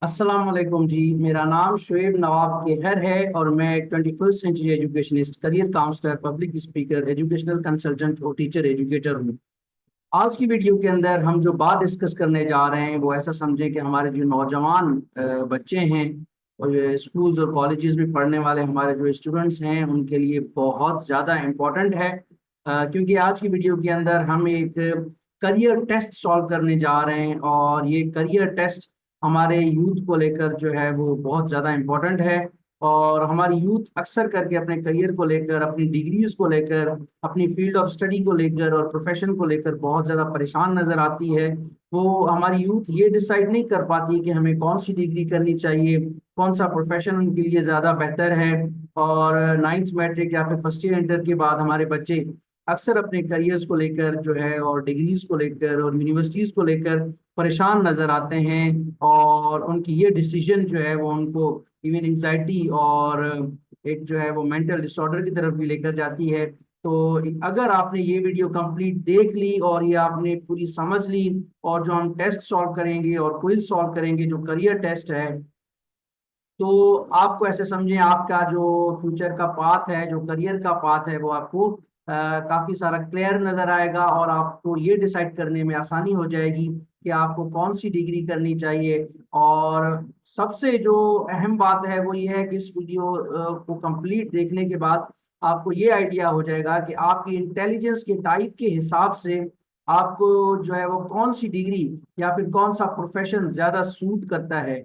अस्सलाम वालेकुम जी। मेरा नाम शुएब नवाब केहर है और मैं 21st century educationist, career counsellor, public speaker, educational consultant और टीचर एजुकेटर हूँ। आज की वीडियो के अंदर हम जो बात डिस्कस करने जा रहे हैं वो ऐसा समझें कि हमारे जो नौजवान बच्चे हैं और स्कूल्स और कॉलेजेस में पढ़ने वाले हमारे जो स्टूडेंट्स हैं उनके लिए बहुत ज़्यादा इम्पोर्टेंट है। क्योंकि आज की वीडियो के अंदर हम एक करियर टेस्ट सॉल्व करने जा रहे हैं और ये करियर टेस्ट हमारे यूथ को लेकर जो है वो बहुत ज़्यादा इम्पोर्टेंट है। और हमारी यूथ अक्सर करके अपने करियर को लेकर, अपनी डिग्रीज को लेकर, अपनी फील्ड ऑफ स्टडी को लेकर और प्रोफेशन को लेकर बहुत ज़्यादा परेशान नज़र आती है। वो हमारी यूथ ये डिसाइड नहीं कर पाती कि हमें कौन सी डिग्री करनी चाहिए, कौन सा प्रोफेशन उनके लिए ज़्यादा बेहतर है। और नाइन्थ मैट्रिक या फिर फर्स्ट ईयर इंटर के बाद हमारे बच्चे अक्सर अपने करियर्स को लेकर जो है और डिग्रीज को लेकर और यूनिवर्सिटीज़ को लेकर परेशान नज़र आते हैं। और उनकी ये डिसीजन जो है वो उनको इवन एंजाइटी और एक जो है वो मेंटल डिसऑर्डर की तरफ भी लेकर जाती है। तो अगर आपने ये वीडियो कंप्लीट देख ली और ये आपने पूरी समझ ली और जो हम टेस्ट सॉल्व करेंगे और क्विज सॉल्व करेंगे जो करियर टेस्ट है, तो आपको ऐसे समझें आपका जो फ्यूचर का पाथ है, जो करियर का पाथ है, वो आपको काफी सारा क्लियर नजर आएगा और आपको ये डिसाइड करने में आसानी हो जाएगी कि आपको कौन सी डिग्री करनी चाहिए। और सबसे जो अहम बात है वो ये है कि इस वीडियो को कंप्लीट देखने के बाद आपको ये आइडिया हो जाएगा कि आपकी इंटेलिजेंस के टाइप के हिसाब से आपको जो है वो कौन सी डिग्री या फिर कौन सा प्रोफेशन ज्यादा सूट करता है।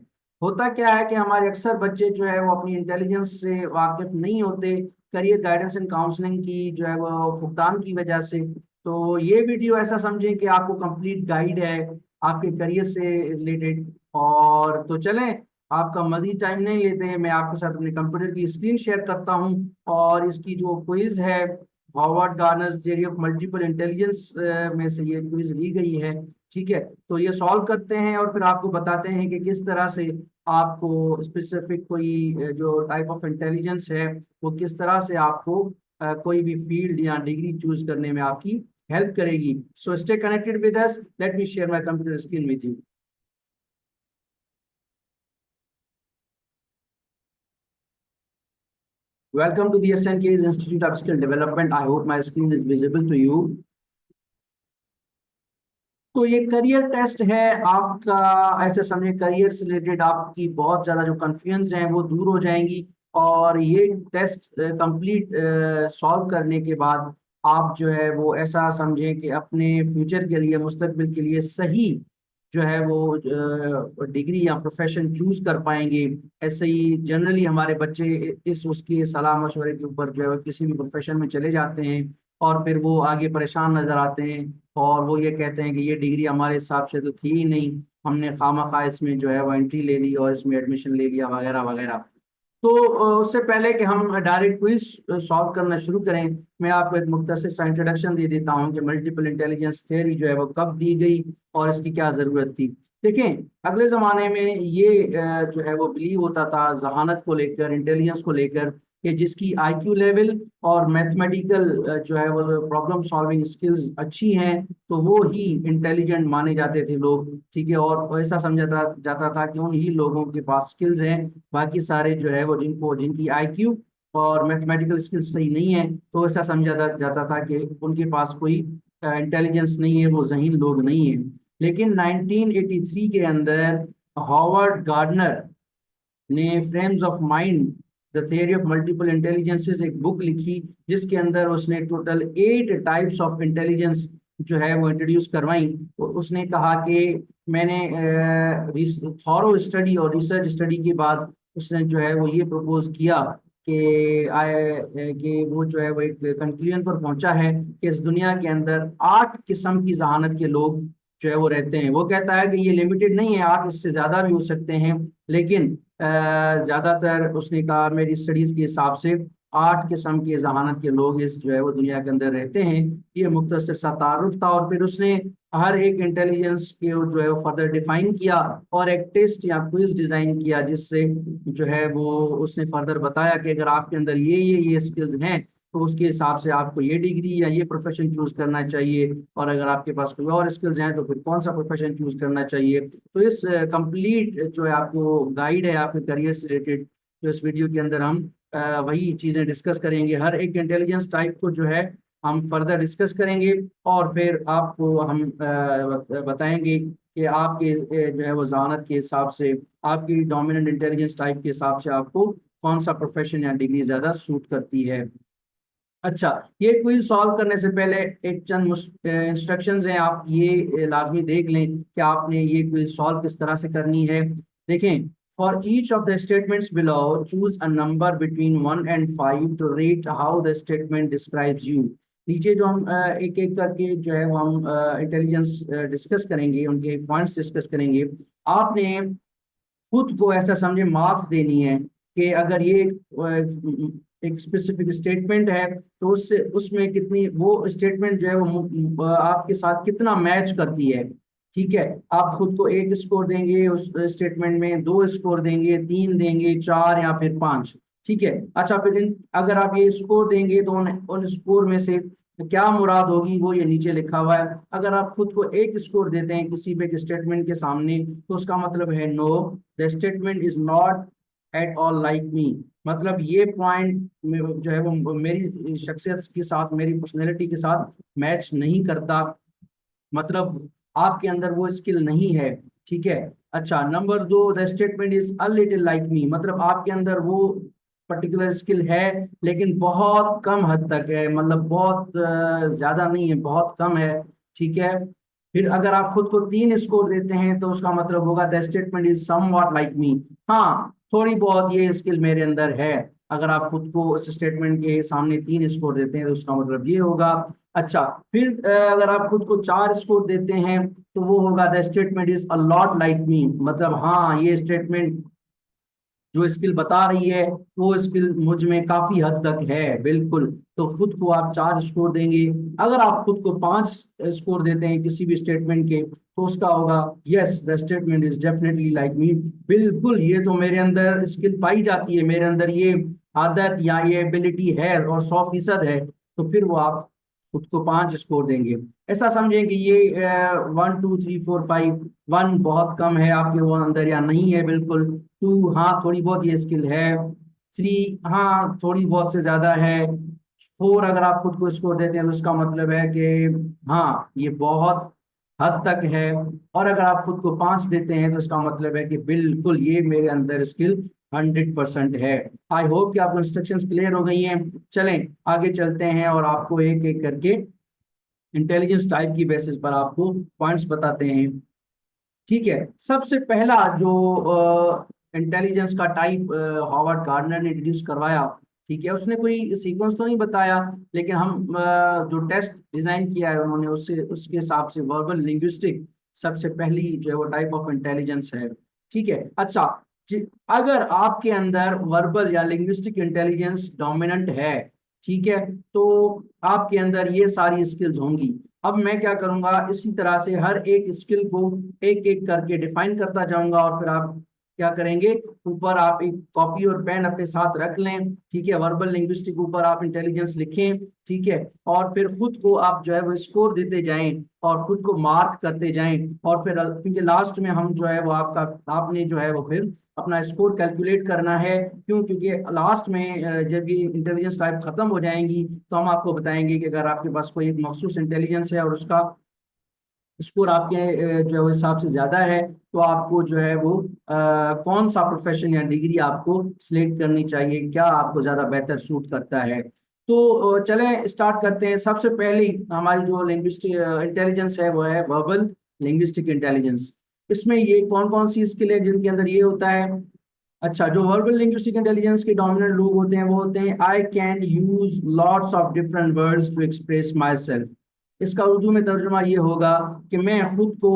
होता क्या है कि हमारे अक्सर बच्चे जो है वो अपनी इंटेलिजेंस से वाकिफ नहीं होते करियर गाइडेंस एंड काउंसलिंग की जो है वो फुकदान की वजह से। तो ये वीडियो ऐसा समझें कि आपको कंप्लीट गाइड है आपके करियर से रिलेटेड। और तो चलें, आपका मजीद टाइम नहीं लेते हैं, मैं आपके साथ अपने कंप्यूटर की स्क्रीन शेयर करता हूं और इसकी जो क्विज है Harvard Gardner's theory of multiple intelligence में से ये क्विज ली गई है। ठीक है, तो ये सॉल्व करते हैं और फिर आपको बताते हैं कि किस तरह से आपको स्पेसिफिक कोई जो टाइप ऑफ इंटेलिजेंस है वो किस तरह से आपको कोई भी फील्ड या डिग्री चूज करने में आपकी हेल्प करेगी। So stay connected with us, let me share my computer screen with you. Welcome to the SNK's Institute of Skill Development. I hope my screen is visible to you. तो ये career test है आपका। ऐसे समझे career से related आपकी बहुत ज्यादा जो कंफ्यूजन है वो दूर हो जाएंगी। और ये टेस्ट कंप्लीट सॉल्व करने के बाद आप जो है वो ऐसा समझें कि अपने फ्यूचर के लिए, मुस्तकबिल के लिए सही जो है वो डिग्री या प्रोफेशन चूज कर पाएंगे। ऐसे ही जनरली हमारे बच्चे इस उसके सलाह मशवरे के ऊपर जो है वो किसी भी प्रोफेशन में चले जाते हैं और फिर वो आगे परेशान नजर आते हैं और वो ये कहते हैं कि ये डिग्री हमारे हिसाब से तो थी ही नहीं, हमने खामखा इसमें जो है वो एंट्री ले ली और इसमें एडमिशन ले लिया वगैरह वगैरह। तो उससे पहले कि हम डायरेक्ट क्विज सॉल्व करना शुरू करें, मैं आपको एक मुख्तसर सा इंट्रोडक्शन दे देता हूं कि मल्टीपल इंटेलिजेंस थ्योरी जो है वो कब दी गई और इसकी क्या ज़रूरत थी। देखें, अगले ज़माने में ये जो है वो बिलीव होता था जहानत को लेकर, इंटेलिजेंस को लेकर, कि जिसकी आईक्यू लेवल और मैथमेटिकल जो है वो प्रॉब्लम सॉल्विंग स्किल्स अच्छी हैं तो वो ही इंटेलिजेंट माने जाते थे लोग। ठीक है, और ऐसा समझा जाता था कि उन ही लोगों के पास स्किल्स हैं, बाकी सारे जो है वो जिनकी आईक्यू और मैथमेटिकल स्किल्स सही नहीं है तो ऐसा समझा जाता था कि उनके पास कोई इंटेलिजेंस नहीं है, वो ज़हीन लोग नहीं है। लेकिन 1983 के अंदर हॉवर्ड गार्डनर ने frames of mind the theory of multiple intelligences एक बुक लिखी जिसके अंदर उसने टोटल 8 टाइप्स ऑफ इंटेलिजेंस जो है वो इंट्रोड्यूस करवाई। तो उसने कहा कि मैंने थॉरो स्टडी और रिसर्च स्टडी के बाद उसने जो है वो ये प्रपोज किया कि वो जो है वो एक कंक्लूजन पर पहुंचा है कि इस दुनिया के अंदर 8 किस्म की जहानत के लोग जो है वो रहते हैं। वो कहता है कि ये लिमिटेड नहीं है, 8 इससे ज्यादा भी हो सकते हैं, लेकिन ज्यादातर उसने कहा मेरी स्टडीज के हिसाब से 8 किस्म के जहानत के लोग इस जो है वो दुनिया के अंदर रहते हैं। ये मुख्तसर सा तारुफ था और फिर उसने हर एक इंटेलिजेंस के जो है वो फर्दर डिफाइन किया और एक टेस्ट या क्विज डिजाइन किया जिससे जो है वो उसने फर्दर बताया कि अगर आपके अंदर ये स्किल्स हैं तो उसके हिसाब से आपको ये डिग्री या ये प्रोफेशन चूज करना चाहिए, और अगर आपके पास कोई और स्किल्स हैं तो फिर कौन सा प्रोफेशन चूज करना चाहिए। तो इस कंप्लीट जो है आपको गाइड है आपके करियर से रिलेटेड, तो इस वीडियो के अंदर हम वही चीज़ें डिस्कस करेंगे। हर एक इंटेलिजेंस टाइप को जो है हम फर्दर डिस्कस करेंगे, और फिर आपको हम बताएंगे कि आपके जो है वो ज़ानत के हिसाब से, आपकी डोमिनेंट इंटेलिजेंस टाइप के हिसाब से आपको कौन सा प्रोफेशन या डिग्री ज़्यादा सूट करती है। अच्छा, ये क्विज सॉल्व करने से पहले एक चंद इंस्ट्रक्शंस हैं, आप ये लाजमी देख लें कि आपने ये क्विज सॉल्व किस तरह से करनी है। देखें, for each of the statements below choose a number between 1 and 5 to rate how the statement describes you. नीचे जो हम एक एक करके जो है वो हम इंटेलिजेंस डिस्कस करेंगे, उनके पॉइंट्स डिस्कस करेंगे। आपने खुद को ऐसा समझे मार्क्स देनी है कि अगर ये एक स्पेसिफिक स्टेटमेंट है तो उससे उसमें कितनी वो स्टेटमेंट जो है वो आपके साथ कितना मैच करती है। ठीक है, आप खुद को 1 स्कोर देंगे उस स्टेटमेंट में, 2 स्कोर देंगे, 3 देंगे, 4 या फिर 5। ठीक है, अच्छा फिर अगर आप ये स्कोर देंगे तो उन स्कोर में से क्या मुराद होगी वो ये नीचे लिखा हुआ है। अगर आप खुद को 1 स्कोर देते हैं किसी भी स्टेटमेंट के सामने तो उसका मतलब है no, the statement is not at all like me. मतलब ये पॉइंट जो है वो मेरी शख्सियत के साथ, मेरी पर्सनैलिटी के साथ मैच नहीं करता, मतलब आपके अंदर वो स्किल नहीं है। ठीक है, अच्छा number 2, the statement is a little like me, मतलब आपके अंदर वो पर्टिकुलर स्किल है लेकिन बहुत कम हद तक है, मतलब बहुत ज्यादा नहीं है, बहुत कम है। ठीक है, फिर अगर आप खुद को 3 स्कोर देते हैं तो उसका मतलब होगा the statement is somewhat like me, हाँ थोड़ी बहुत ये स्किल मेरे अंदर है। अगर आप खुद को उस स्टेटमेंट के सामने 3 स्कोर देते हैं तो उसका मतलब ये होगा। अच्छा, फिर अगर आप खुद को 4 स्कोर देते हैं तो वो होगा the statement is a lot like me, मतलब हाँ ये स्टेटमेंट जो स्किल बता रही है वो स्किल मुझ में काफी हद तक है, बिल्कुल। तो खुद को आप 4 स्कोर देंगे। अगर आप खुद को 5 स्कोर देते हैं किसी भी स्टेटमेंट के तो उसका होगा yes the statement is definitely like me, बिल्कुल ये तो मेरे अंदर स्किल पाई जाती है, मेरे अंदर ये आदत या ये एबिलिटी है और 100% है। तो फिर वो आप खुद को 5 स्कोर देंगे। ऐसा समझें कि ये 1 2 3 4 5, 1 बहुत कम है आपके वो अंदर या नहीं है बिल्कुल, 2 हाँ थोड़ी बहुत ये स्किल है, 3 हाँ थोड़ी बहुत से ज्यादा है, 4 अगर आप खुद को स्कोर देते हैं तो उसका मतलब है कि हाँ ये बहुत हद तक है, और अगर आप खुद को 5 देते हैं तो इसका मतलब है कि बिल्कुल ये मेरे अंदर स्किल 100% है। आई होप कि आपको इंस्ट्रक्शंस क्लियर हो गई हैं। चलें आगे चलते हैं और आपको एक एक करके इंटेलिजेंस टाइप की बेसिस पर आपको पॉइंट्स बताते हैं। ठीक है, सबसे पहला जो इंटेलिजेंस का टाइप हॉवर्ड गार्डनर ने इंट्रोड्यूस करवाया, ठीक है, उसने कोई सीक्वेंस तो नहीं बताया, लेकिन हम जो टेस्ट डिजाइन किया है उन्होंने उससे उसके हिसाब से वर्बल लिंग्विस्टिक सबसे पहली जो है वो टाइप ऑफ इंटेलिजेंस है। ठीक है, अच्छा अगर आपके अंदर वर्बल या लिंग्विस्टिक इंटेलिजेंस डोमिनेंट है, ठीक है, तो आपके अंदर ये सारी स्किल्स होंगी। अब मैं क्या करूंगा, इसी तरह से हर एक स्किल को एक एक करके डिफाइन करता जाऊंगा, और फिर आप क्या करेंगे, ऊपर आप एक कॉपी और पेन अपने साथ रख लें। ठीक है, वर्बल लिंग्विस्टिक ऊपर आप इंटेलिजेंस लिखें। ठीक है, और फिर खुद को आप जो है वो स्कोर देते जाएं और खुद को मार्क करते जाएं, और फिर क्योंकि लास्ट में हम जो है वो आपने जो है वो फिर अपना स्कोर कैलकुलेट करना है। क्यों, क्योंकि लास्ट में जब ये इंटेलिजेंस टाइप खत्म हो जाएंगी तो हम आपको बताएंगे कि अगर आपके पास कोई एक मखसूस इंटेलिजेंस है और उसका स्कोर आपके जो है वो हिसाब से ज्यादा है तो आपको जो है वो कौन सा प्रोफेशन या डिग्री आपको सिलेक्ट करनी चाहिए, क्या आपको ज्यादा बेहतर सूट करता है। तो चलें स्टार्ट करते हैं। सबसे पहली हमारी जो लिंग्विस्टिक इंटेलिजेंस है वो है वर्बल लिंग्विस्टिक इंटेलिजेंस। इसमें ये कौन कौन सी स्किल है जिनके अंदर ये होता है। अच्छा, जो वर्बल लिंग्विस्टिक इंटेलिजेंस के डोमिनेंट लोग होते हैं वो होते हैं I can use lots of different words to express myself. इसका उर्दू में तर्जुमा ये होगा कि मैं खुद को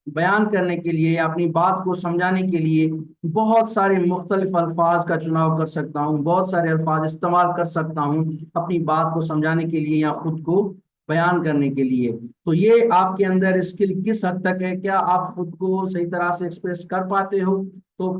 बयान करने के लिए, अपनी बात को समझाने के लिए बहुत सारे मुख्तलिफ अल्फाज का चुनाव कर सकता हूँ, बहुत सारे अल्फाज इस्तेमाल कर सकता हूँ अपनी बात को समझाने के लिए या खुद को बयान करने के लिए। तो ये आपके अंदर स्किल किस हद तक है, क्या आप खुद को सही तरह से एक्सप्रेस कर पाते हो। तो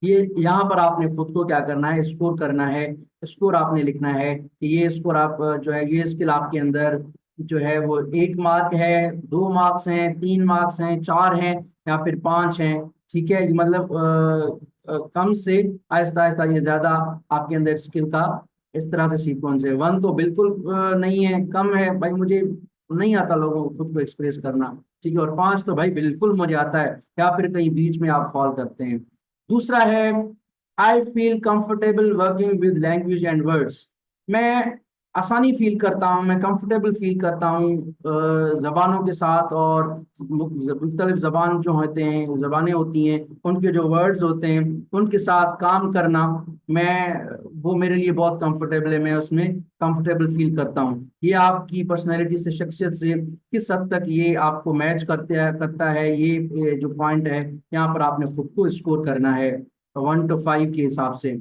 ये यहाँ पर आपने खुद को क्या करना है, स्कोर करना है। स्कोर आपने लिखना है कि ये स्कोर आप जो है ये स्किल आपके अंदर जो है वो 1 मार्क है, 2 मार्क्स हैं, 3 मार्क्स हैं, 4 हैं, या फिर 5 हैं। ठीक है, ये मतलब कम से आहिस्ता आहिस्ता ये ज्यादा आपके अंदर स्किल का इस तरह से सीक्वेंस है। 1 तो बिल्कुल नहीं है, कम है भाई, मुझे नहीं आता लोगों को खुद को एक्सप्रेस करना। ठीक है, और 5 तो भाई बिल्कुल मुझे आता है, या फिर कहीं बीच में आप फॉल करते हैं। दूसरा है I feel comfortable working with language and words. मैं आसानी फील करता हूँ, मैं कंफर्टेबल फील करता हूँ जबानों के साथ, और मुख्तलिफ जबान जो होते हैं, जबानें होती हैं, उनके जो वर्ड्स होते हैं उनके साथ काम करना, मैं वो मेरे लिए बहुत कंफर्टेबल है, मैं उसमें कंफर्टेबल फील करता हूँ। ये आपकी पर्सनैलिटी से, शख्सियत से किस हद तक ये आपको मैच करता है, ये जो पॉइंट है यहाँ पर आपने खुद को स्कोर करना है 1 to 5 के हिसाब से।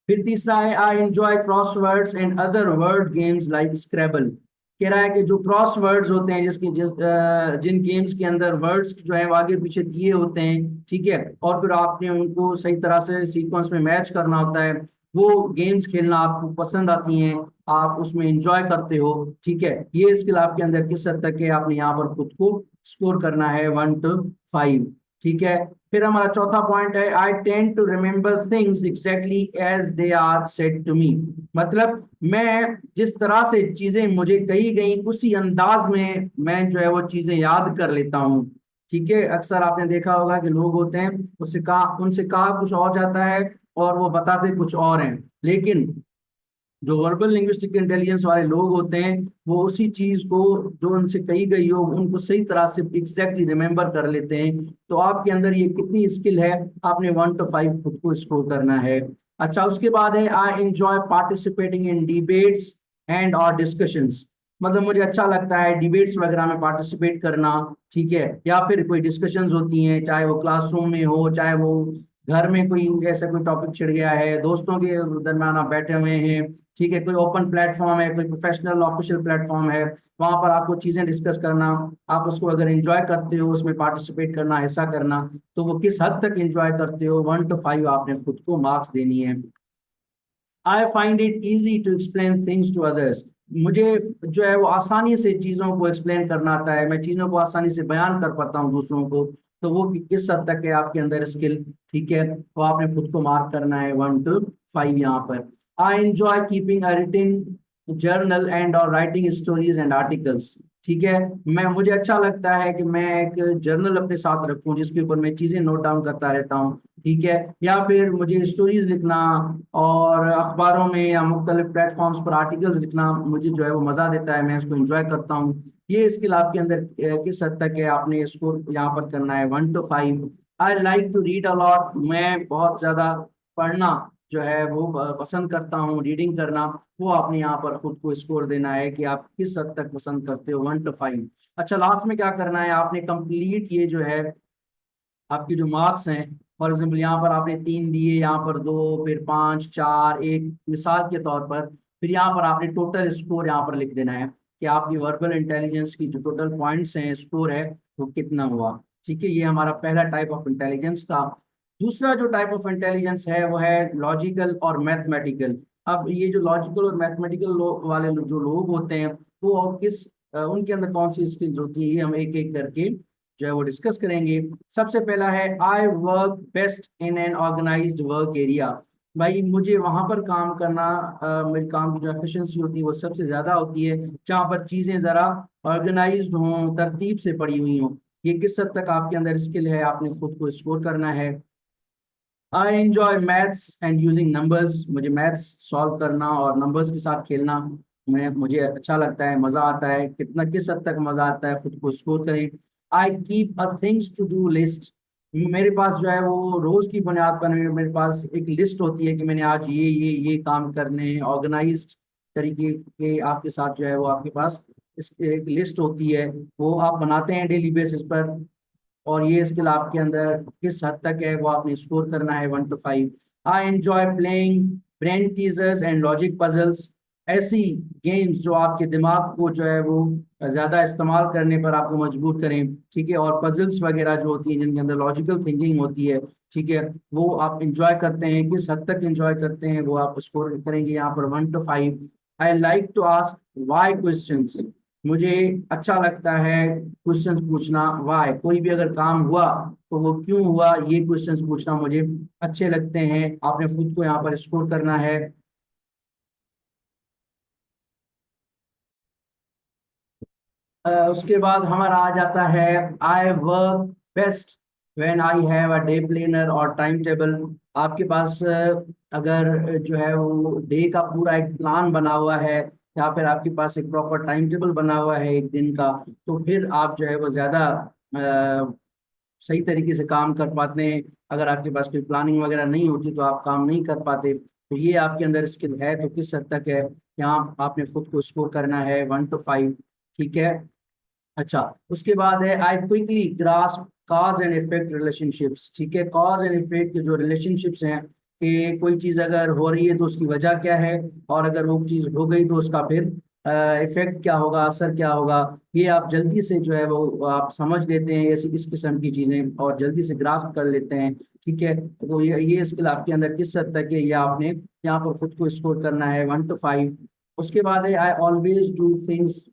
फिर तीसरा है I enjoy crosswords and other word games like Scrabble. कह रहा है कि जो क्रॉस वर्ड्स होते हैं, जिन गेम्स के अंदर वर्ड्स जो है वो आगे पीछे दिए होते हैं, ठीक है, और फिर आपने उनको सही तरह से सीक्वेंस में मैच करना होता है, वो गेम्स खेलना आपको पसंद आती हैं, आप उसमें इंजॉय करते हो। ठीक है, ये स्किल आपके अंदर किस हद तक है, आपने यहाँ पर खुद को स्कोर करना है 1 to 5। ठीक है, फिर हमारा चौथा पॉइंट है I tend to remember things exactly as they are said to me. मतलब मैं जिस तरह से चीजें मुझे कही गई उसी अंदाज में मैं जो है वो चीजें याद कर लेता हूँ। ठीक है, अक्सर आपने देखा होगा कि लोग होते हैं, उनसे कहा कुछ और जाता है और वो बताते कुछ और हैं, लेकिन जो वर्बल लिंग्विस्टिक इंटेलिजेंस वाले लोग होते हैं वो उसी चीज को जो उनसे कही गई हो उनको सही तरह से एग्जैक्टली रिमेम्बर कर लेते हैं। तो आपके अंदर ये कितनी स्किल है, आपने 1 to 5 खुद को स्कोर करना है। अच्छा, उसके बाद है I enjoy participating in debates and और डिस्कशंस। मतलब मुझे अच्छा लगता है डिबेट्स वगैरह में पार्टिसिपेट करना। ठीक है, या फिर कोई डिस्कशंस होती हैं, चाहे वो क्लासरूम में हो, चाहे वो घर में कोई ऐसा कोई टॉपिक छिड़ गया है, दोस्तों के दरमियान आप बैठे हुए हैं, ठीक है, कोई ओपन प्लेटफॉर्म है, कोई प्रोफेशनल ऑफिशियल प्लेटफॉर्म है, वहां पर आपको चीजें डिस्कस करना, आप उसको अगर एंजॉय करते हो, उसमें पार्टिसिपेट करना, हिस्सा करना, तो वो किस हद तक एंजॉय करते हो, 1 to 5 आपने खुद को मार्क्स देनी है। I find it easy to explain things to others. मुझे जो है वो आसानी से चीज़ों को एक्सप्लेन करना आता है, मैं चीज़ों को आसानी से बयान कर पाता हूँ दूसरों को। तो वो किस हद तक है आपके अंदर स्किल। ठीक है, तो आपने खुद को मार्क करना है 1 to 5 यहाँ पर। I enjoy keeping a रिटिन journal and और राइटिंग स्टोरीज एंड आर्टिकल्स। ठीक है, मैं मुझे अच्छा लगता है कि मैं एक जर्नल अपने साथ रखूं जिसके ऊपर मैं चीज़ें नोट डाउन करता रहता हूँ। ठीक है, या फिर मुझे स्टोरीज लिखना और अखबारों में या मुख्तलिफ प्लेटफॉर्म्स पर आर्टिकल्स लिखना मुझे जो है वो मज़ा देता है, मैं इसको एंजॉय करता हूँ। ये स्किल आपके अंदर किस हद तक है, आपने इसको यहाँ पर करना है 1 to 5। I like to read a lot. मैं बहुत ज़्यादा पढ़ना जो है वो पसंद करता हूँ, रीडिंग करना। वो आपने यहाँ पर खुद को स्कोर देना है कि आप किस हद तक पसंद करते हो 1 to 5। अच्छा, लास्ट में क्या करना है, आपने कंप्लीट ये जो है आपके जो मार्क्स हैं, फॉर एग्जाम्पल यहाँ पर आपने 3 दिए, यहाँ पर 2, फिर 5, 4, 1 मिसाल के तौर पर, फिर यहाँ पर आपने टोटल स्कोर यहाँ पर लिख देना है कि आपकी वर्बल इंटेलिजेंस की जो टोटल पॉइंट्स हैं, स्कोर है, वो कितना हुआ। ठीक है, ये हमारा पहला टाइप ऑफ इंटेलिजेंस था। दूसरा जो टाइप ऑफ इंटेलिजेंस है वो है लॉजिकल और मैथमेटिकल। अब ये जो लॉजिकल और मैथमेटिकल वाले जो लोग होते हैं वो उनके अंदर कौन सी स्किल्स होती है, ये हम एक एक करके जो है वो डिस्कस करेंगे। सबसे पहला है I work best in an organised work area. भाई मुझे वहां पर काम करना, मेरे काम की जो एफिशिएंसी होती है वो सबसे ज्यादा होती है जहाँ पर चीजें जरा ऑर्गेनाइज्ड हों, तरतीब से पड़ी हुई हों। ये किस हद तक आपके अंदर स्किल है, आपने खुद को स्कोर करना है। I enjoy maths and using numbers. मुझे मैथ्स सॉल्व करना और नंबर्स के साथ खेलना मुझे अच्छा लगता है, मजा आता है। कितना किस हद तक मजा आता है, खुद को स्कोर करें। I keep a things to do list. मेरे पास जो है वो रोज की बुनियाद पर मेरे पास एक लिस्ट होती है कि मैंने आज ये काम करने हैं, ऑर्गेनाइज्ड तरीके के आपके साथ जो है वो आपके पास एक लिस्ट होती है, वो आप बनाते हैं डेली बेसिस पर। और ये स्किल आपके अंदर किस हद तक है वो आपने स्कोर करना है 1 to 5। I enjoy playing brain teasers and logic puzzles. ऐसी गेम्स जो आपके दिमाग को जो है वो ज्यादा इस्तेमाल करने पर आपको मजबूर करें। ठीक है, और पजल्स वगैरह जो होती हैं जिनके अंदर लॉजिकल थिंकिंग होती है, ठीक है, वो आप इंजॉय करते हैं, किस हद तक इंजॉय करते हैं वो आप स्कोर करेंगे यहाँ पर 1 to 5। I like to ask why questions, मुझे अच्छा लगता है क्वेश्चंस पूछना। वाई, कोई भी अगर काम हुआ तो वो क्यों हुआ, ये क्वेश्चंस पूछना मुझे अच्छे लगते हैं। आपने खुद को यहाँ पर स्कोर करना है। उसके बाद हमारा आ जाता है I work best when I have a day planner और टाइम टेबल। आपके पास अगर जो है वो डे का पूरा एक प्लान बना हुआ है, या फिर आपके पास एक प्रॉपर टाइम टेबल बना हुआ है एक दिन का, तो फिर आप जो है वो ज्यादा सही तरीके से काम कर पाते हैं। अगर आपके पास कोई प्लानिंग वगैरह नहीं होती तो आप काम नहीं कर पाते। तो ये आपके अंदर स्किल है, तो किस हद तक है, यहाँ आपने खुद को स्कोर करना है 1 to 5। ठीक है। अच्छा, उसके बाद है I quickly grasp cause and effect relationships. ठीक है, कॉज एंड इफेक्ट के जो रिलेशनशिप्स हैं, कि कोई चीज अगर हो रही है तो उसकी वजह क्या है, और अगर वो चीज हो गई तो उसका फिर इफेक्ट क्या होगा, असर क्या होगा, ये आप जल्दी से जो है वो आप समझ लेते हैं, ऐसी इस किस्म की चीजें, और जल्दी से ग्रास्प कर लेते हैं। ठीक है, तो ये स्किल आपके अंदर किस हद तक है, ये आपने यहाँ पर खुद को स्कोर करना है 1 to 5। उसके बाद है I always do things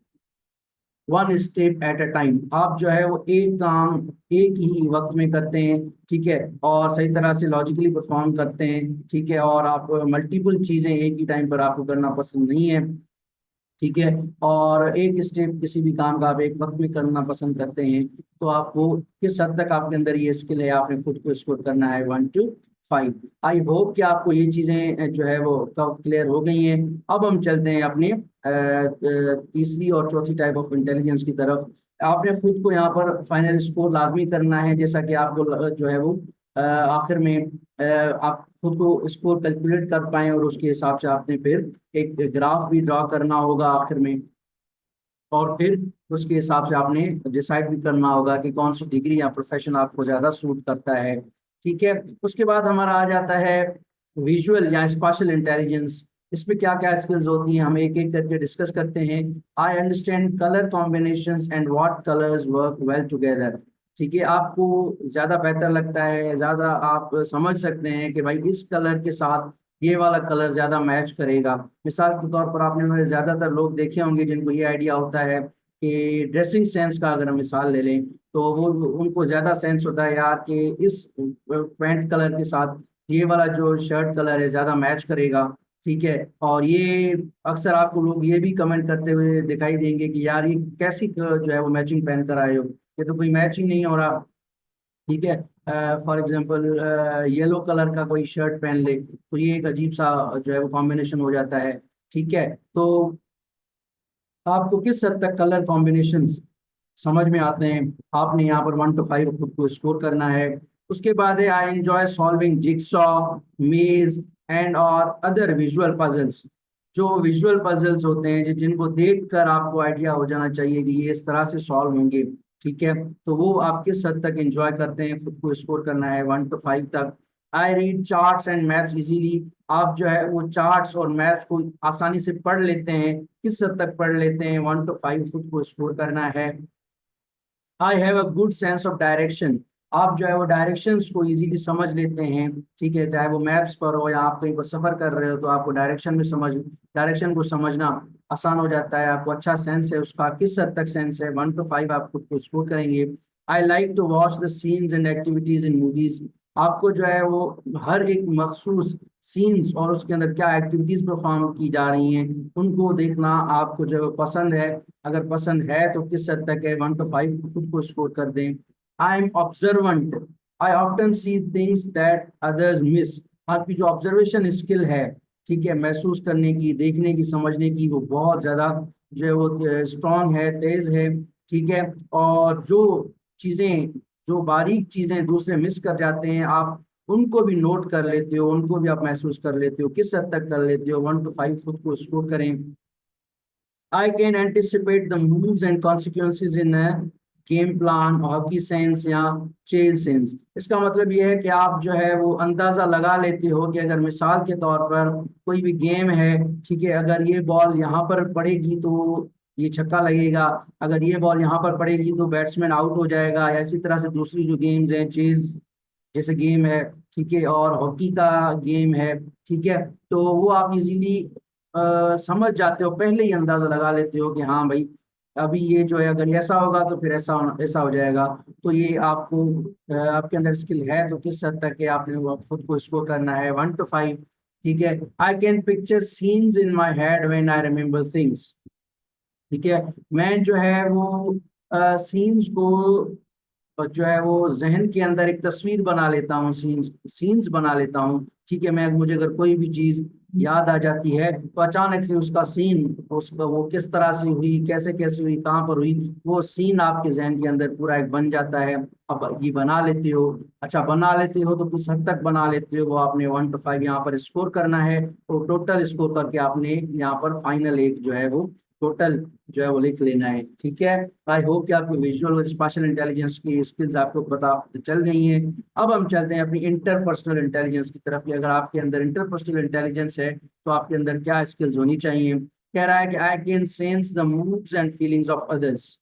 1 step at a time. आप जो है वो एक काम एक ही वक्त में करते हैं। ठीक है, और सही तरह से लॉजिकली परफॉर्म करते हैं। ठीक है, और आप मल्टीपल चीजें एक ही टाइम पर आपको करना पसंद नहीं है। ठीक है, और एक स्टेप किसी भी काम का आप एक वक्त में करना पसंद करते हैं। तो आपको किस हद तक आपके अंदर ये स्किल है, आपने खुद को स्कोर करना है 1 to 5। आई होप कि आपको ये चीजें जो है वो कब क्लियर हो गई हैं। अब हम चलते हैं अपने तीसरी और चौथी टाइप ऑफ इंटेलिजेंस की तरफ। आपने खुद को यहाँ पर फाइनल स्कोर लाजमी करना है, जैसा कि आपको जो है वो आखिर में आप खुद को स्कोर कैलकुलेट कर पाएं, और उसके हिसाब से आपने फिर एक ग्राफ भी ड्रॉ करना होगा आखिर में, और फिर उसके हिसाब से आपने डिसाइड भी करना होगा कि कौन सी डिग्री या प्रोफेशन आपको ज़्यादा सूट करता है। ठीक है, उसके बाद हमारा आ जाता है विजुअल या स्पेशल इंटेलिजेंस। इसमें क्या क्या स्किल्स होती हैं, हम एक एक करके डिस्कस करते हैं। I understand colour combinations and what colours work well together. ठीक है, आपको ज़्यादा बेहतर लगता है, ज़्यादा आप समझ सकते हैं कि भाई इस कलर के साथ ये वाला कलर ज्यादा मैच करेगा। मिसाल के तौर पर आपने में ज्यादातर लोग देखे होंगे जिनको ये आइडिया होता है कि ड्रेसिंग सेंस का अगर हम मिसाल ले लें, तो वो उनको ज्यादा सेंस होता है यार कि इस पैंट कलर के साथ ये वाला जो शर्ट कलर है ज्यादा मैच करेगा। ठीक है, और ये अक्सर आपको लोग ये भी कमेंट करते हुए दिखाई देंगे कि यार ये कैसी जो है वो मैचिंग पहन कर आए हो, ये तो कोई मैचिंग नहीं हो रहा। ठीक है, फॉर एग्जांपल येलो कलर का कोई शर्ट पहन ले तो ये एक अजीब सा जो है वो कॉम्बिनेशन हो जाता है। ठीक है, तो आपको किस हद तक कलर कॉम्बिनेशंस समझ में आते हैं, आपने यहाँ पर 1 to 5 खुद को स्कोर करना है। उसके बाद है आई एंजॉय सॉल्विंग जिक्सॉ, मेज एंड और अदर विजुअल पजल्स। जो विजुअल पजल्स होते हैं जिनको देखकर आपको आइडिया हो जाना चाहिए कि ये इस तरह से सॉल्व होंगे। ठीक है, तो वो आप किस हद तक एंजॉय करते हैं, खुद को स्कोर करना है 1 to 5 तक। I read charts and maps easily. आप जो है वो चार्ट्स और मैप्स को आसानी से पढ़ लेते हैं, किस हद तक पढ़ लेते हैं, 1 to 5 खुद को स्कोर करना है। आई have a good sense of direction. आप जो है वो डायरेक्शंस को इजीली समझ लेते हैं। ठीक है, चाहे वो मैप्स पर हो या आप कहीं पर सफर कर रहे हो, तो आपको डायरेक्शन को समझना आसान हो जाता है, आपको अच्छा सेंस है उसका। किस हद तक सेंस है, 1 to 5 आप खुद को स्कोर करेंगे। I like to watch the scenes and activities in movies. आपको जो है वो हर एक मखसूस सीन्स और उसके अंदर क्या एक्टिविटीज परफॉर्म की जा रही हैं उनको देखना आपको जो है वो पसंद है। अगर पसंद है तो किस हद तक है, 1 to 5 खुद को स्कोर कर दें। I am observant, I often see things that others miss. आपकी जो ऑब्जर्वेशन स्किल है, ठीक है, महसूस करने की, देखने की, समझने की, वो बहुत ज्यादा जो है वो स्ट्रांग है, तेज है। ठीक है, और जो चीजें, जो बारीक चीजें दूसरे मिस कर जाते हैं, आप उनको भी नोट कर लेते हो, उनको भी आप महसूस कर लेते हो। किस हद तक कर लेते हो, 1 to 5 खुद को स्कोर करें। I can anticipate the moves and consequences in a game plan, hockey sense या चेज सेंस। इसका मतलब ये है कि आप जो है वो अंदाजा लगा लेते हो कि अगर मिसाल के तौर पर कोई भी गेम है, ठीक है, अगर ये बॉल यहाँ पर पड़ेगी तो ये छक्का लगेगा, अगर ये बॉल यहाँ पर पड़ेगी तो बैट्समैन आउट हो जाएगा। या इसी तरह से दूसरी जो गेम्स हैं, चेज जैसे गेम है, ठीक है, और हॉकी का गेम है, ठीक है, तो वो आप इजीली समझ जाते हो, पहले ही अंदाजा लगा लेते हो कि हाँ भाई अभी ये जो है अगर ऐसा होगा तो फिर ऐसा हो जाएगा। तो ये आपको आपके अंदर स्किल है तो किस हद तक है आपने वो खुद को स्कोर करना है 1 to 5। ठीक है, I can picture scenes in my head when I remember things. ठीक है, मैं जो है वो सीन्स को और जो है वो जहन के अंदर एक तस्वीर बना लेता हूँ, सीन्स सीन्स बना लेता हूँ। ठीक है, मैं मुझे अगर कोई भी चीज याद आ जाती है तो अचानक से उसका सीन, उसका वो किस तरह से हुई, कैसे कैसे हुई, कहाँ पर हुई, वो सीन आपके जहन के अंदर पूरा एक बन जाता है। अब ये बना लेते हो, अच्छा बना लेते हो तो किस हद तक बना लेते हो वो आपने 1 to 5 यहाँ पर स्कोर करना है। तो टोटल स्कोर करके आपने यहाँ पर फाइनल एक जो है वो टोटल जो है वो लिख लेना है। ठीक है, आई होप कि आपको विजुअल और स्पेशल इंटेलिजेंस की स्किल्स आपको पता चल गई हैं। अब हम चलते हैं अपनी इंटरपर्सनल इंटेलिजेंस की तरफ कि अगर आपके अंदर इंटरपर्सनल इंटेलिजेंस है तो आपके अंदर क्या स्किल्स होनी चाहिए। कह रहा है कि I can sense the moods and feelings of others.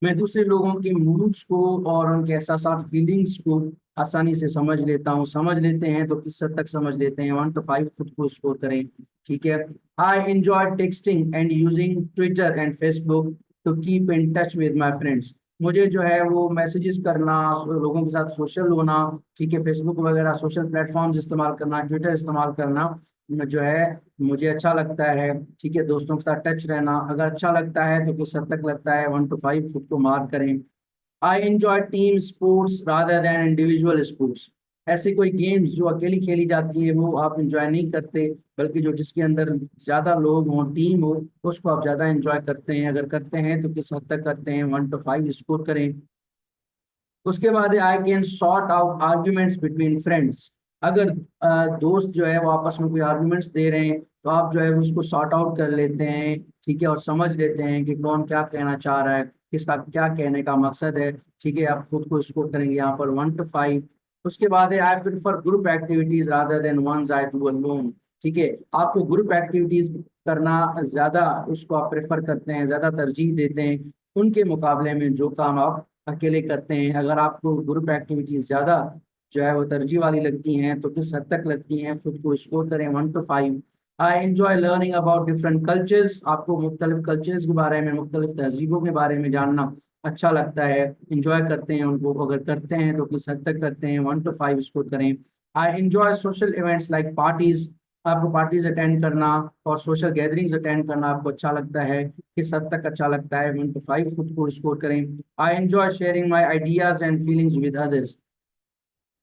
मैं दूसरे लोगों के मूड्स को और उनके एहसास फीलिंग्स को आसानी से समझ लेता हूँ। समझ लेते हैं तो किस हद तक समझ लेते हैं, 1 to 5 खुद को स्कोर करें। ठीक है, I enjoy texting and using Twitter and Facebook to keep in touch with my friends. मुझे जो है वो मैसेजेस करना, लोगों के साथ सोशल होना, ठीक है, फेसबुक वगैरह सोशल प्लेटफॉर्म्स इस्तेमाल करना, ट्विटर इस्तेमाल करना जो है मुझे अच्छा लगता है। ठीक है, दोस्तों के साथ टच रहना अगर अच्छा लगता है तो किस हद तक लगता है, 1 to 5 खुद को मार्क करें। I enjoy team sports rather than individual sports. ऐसे कोई गेम्स जो अकेली खेली जाती है वो आप एंजॉय नहीं करते, बल्कि जो जिसके अंदर ज्यादा लोग हों, टीम हो, उसको आप ज्यादा एंजॉय करते हैं। अगर करते हैं तो किस हद तक करते हैं, 1 to 5 स्कोर करें। उसके बाद I can sort out arguments between friends. अगर दोस्त जो है वो आपस में कोई आर्ग्यूमेंट्स दे रहे हैं तो आप जो है वो उसको सॉर्ट आउट कर लेते हैं। ठीक है, और समझ लेते हैं कि कौन क्या कहना चाह रहा है, किसका क्या कहने का मकसद है। ठीक है, आप खुद को स्कोर करेंगे यहाँ पर 1 to 5। उसके बाद है I prefer group activities rather than ones I do alone. ठीक है, आपको ग्रुप एक्टिविटीज करना ज्यादा, उसको आप प्रेफर करते हैं, ज्यादा तरजीह देते हैं उनके मुकाबले में जो काम आप अकेले करते हैं। अगर आपको ग्रुप एक्टिविटीज ज्यादा जो है वो तरजीह वाली लगती हैं तो किस हद तक लगती हैं, खुद को स्कोर करें 1 to 5। I enjoy learning about different cultures. आपको मुख्तलिफ कल्चर्स के बारे में, मुख्तलिफ तहजीबों के बारे में जानना अच्छा लगता है, इंजॉय करते हैं उनको। अगर करते हैं तो किस हद तक करते हैं, 1 to 5 स्कोर करें। I enjoy social events like parties. आपको पार्टीज अटेंड करना और सोशल गैदरिंग्स अटेंड करना आपको अच्छा लगता है, किस हद तक अच्छा लगता है, 1 to 5 खुद को स्कोर करें। I enjoy sharing my ideas and feelings with others.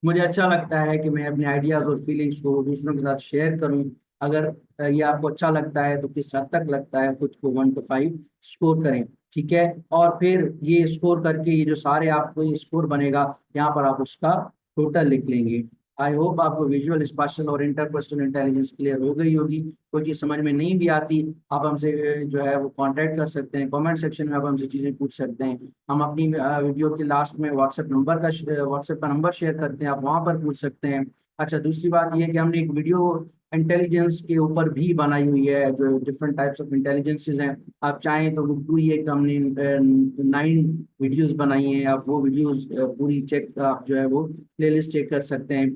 मुझे अच्छा लगता है कि मैं अपने आइडियाज और फीलिंग्स को दूसरों के साथ शेयर करूं। अगर ये आपको अच्छा लगता है तो किस हद तक लगता है, खुद को 1 to 5 स्कोर करें। ठीक है, और फिर ये स्कोर करके ये जो सारे आपको ये स्कोर बनेगा यहाँ पर आप उसका टोटल लिख लेंगे। आई होप आपको विजुअल स्पेशल और इंटरपर्सनल इंटेलिजेंस क्लियर हो गई होगी। कोई चीज़ समझ में नहीं भी आती आप हमसे जो है वो कांटेक्ट कर सकते हैं, कमेंट सेक्शन में आप हमसे चीज़ें पूछ सकते हैं। हम अपनी वीडियो के लास्ट में व्हाट्सएप का नंबर शेयर करते हैं, आप वहाँ पर पूछ सकते हैं। अच्छा, दूसरी बात यह है कि हमने एक वीडियो इंटेलिजेंस के ऊपर भी बनाई हुई है, जो डिफरेंट टाइप्स ऑफ इंटेलिजेंसेस हैं। आप चाहें तो वो पूरी एक हमने 9 वीडियोस बनाई हैं, आप वो वीडियोस पूरी चेक, आप जो है वो प्लेलिस्ट चेक कर सकते हैं।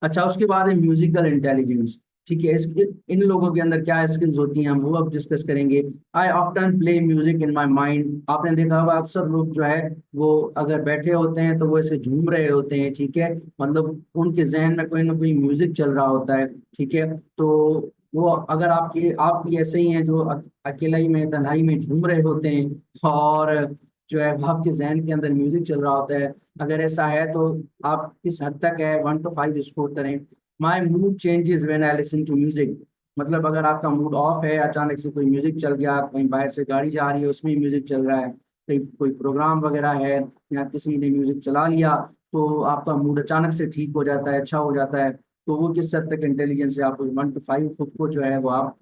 अच्छा, उसके बाद है म्यूजिकल इंटेलिजेंस। ठीक है, इसके इन लोगों के अंदर क्या स्किल्स होती हैं हम वो अब डिस्कस करेंगे। आई often play music in my mind. आपने देखा होगा अक्सर लोग जो है वो अगर बैठे होते हैं तो वो ऐसे झूम रहे होते हैं। ठीक है, मतलब उनके जहन में कोई ना कोई म्यूजिक चल रहा होता है। ठीक है, तो वो अगर आप भी ऐसे ही हैं जो अकेलाई में तन्हाई में झूम रहे होते हैं और जो है वो आपके जहन के अंदर म्यूजिक चल रहा होता है, अगर ऐसा है तो आप किस हद तक है 1 to 5 स्कोर करें। My mood changes when I listen to music. मतलब अगर आपका मूड ऑफ है, अचानक से कोई म्यूजिक चल गया, कहीं बाहर से गाड़ी जा रही है उसमें म्यूजिक चल रहा है, कहीं कोई प्रोग्राम वगैरह है या किसी ने म्यूजिक चला लिया तो आपका मूड अचानक से ठीक हो जाता है, अच्छा हो जाता है। तो वो किस हद तक इंटेलिजेंस है, आप 1 to 5 खुद को जो है वो आप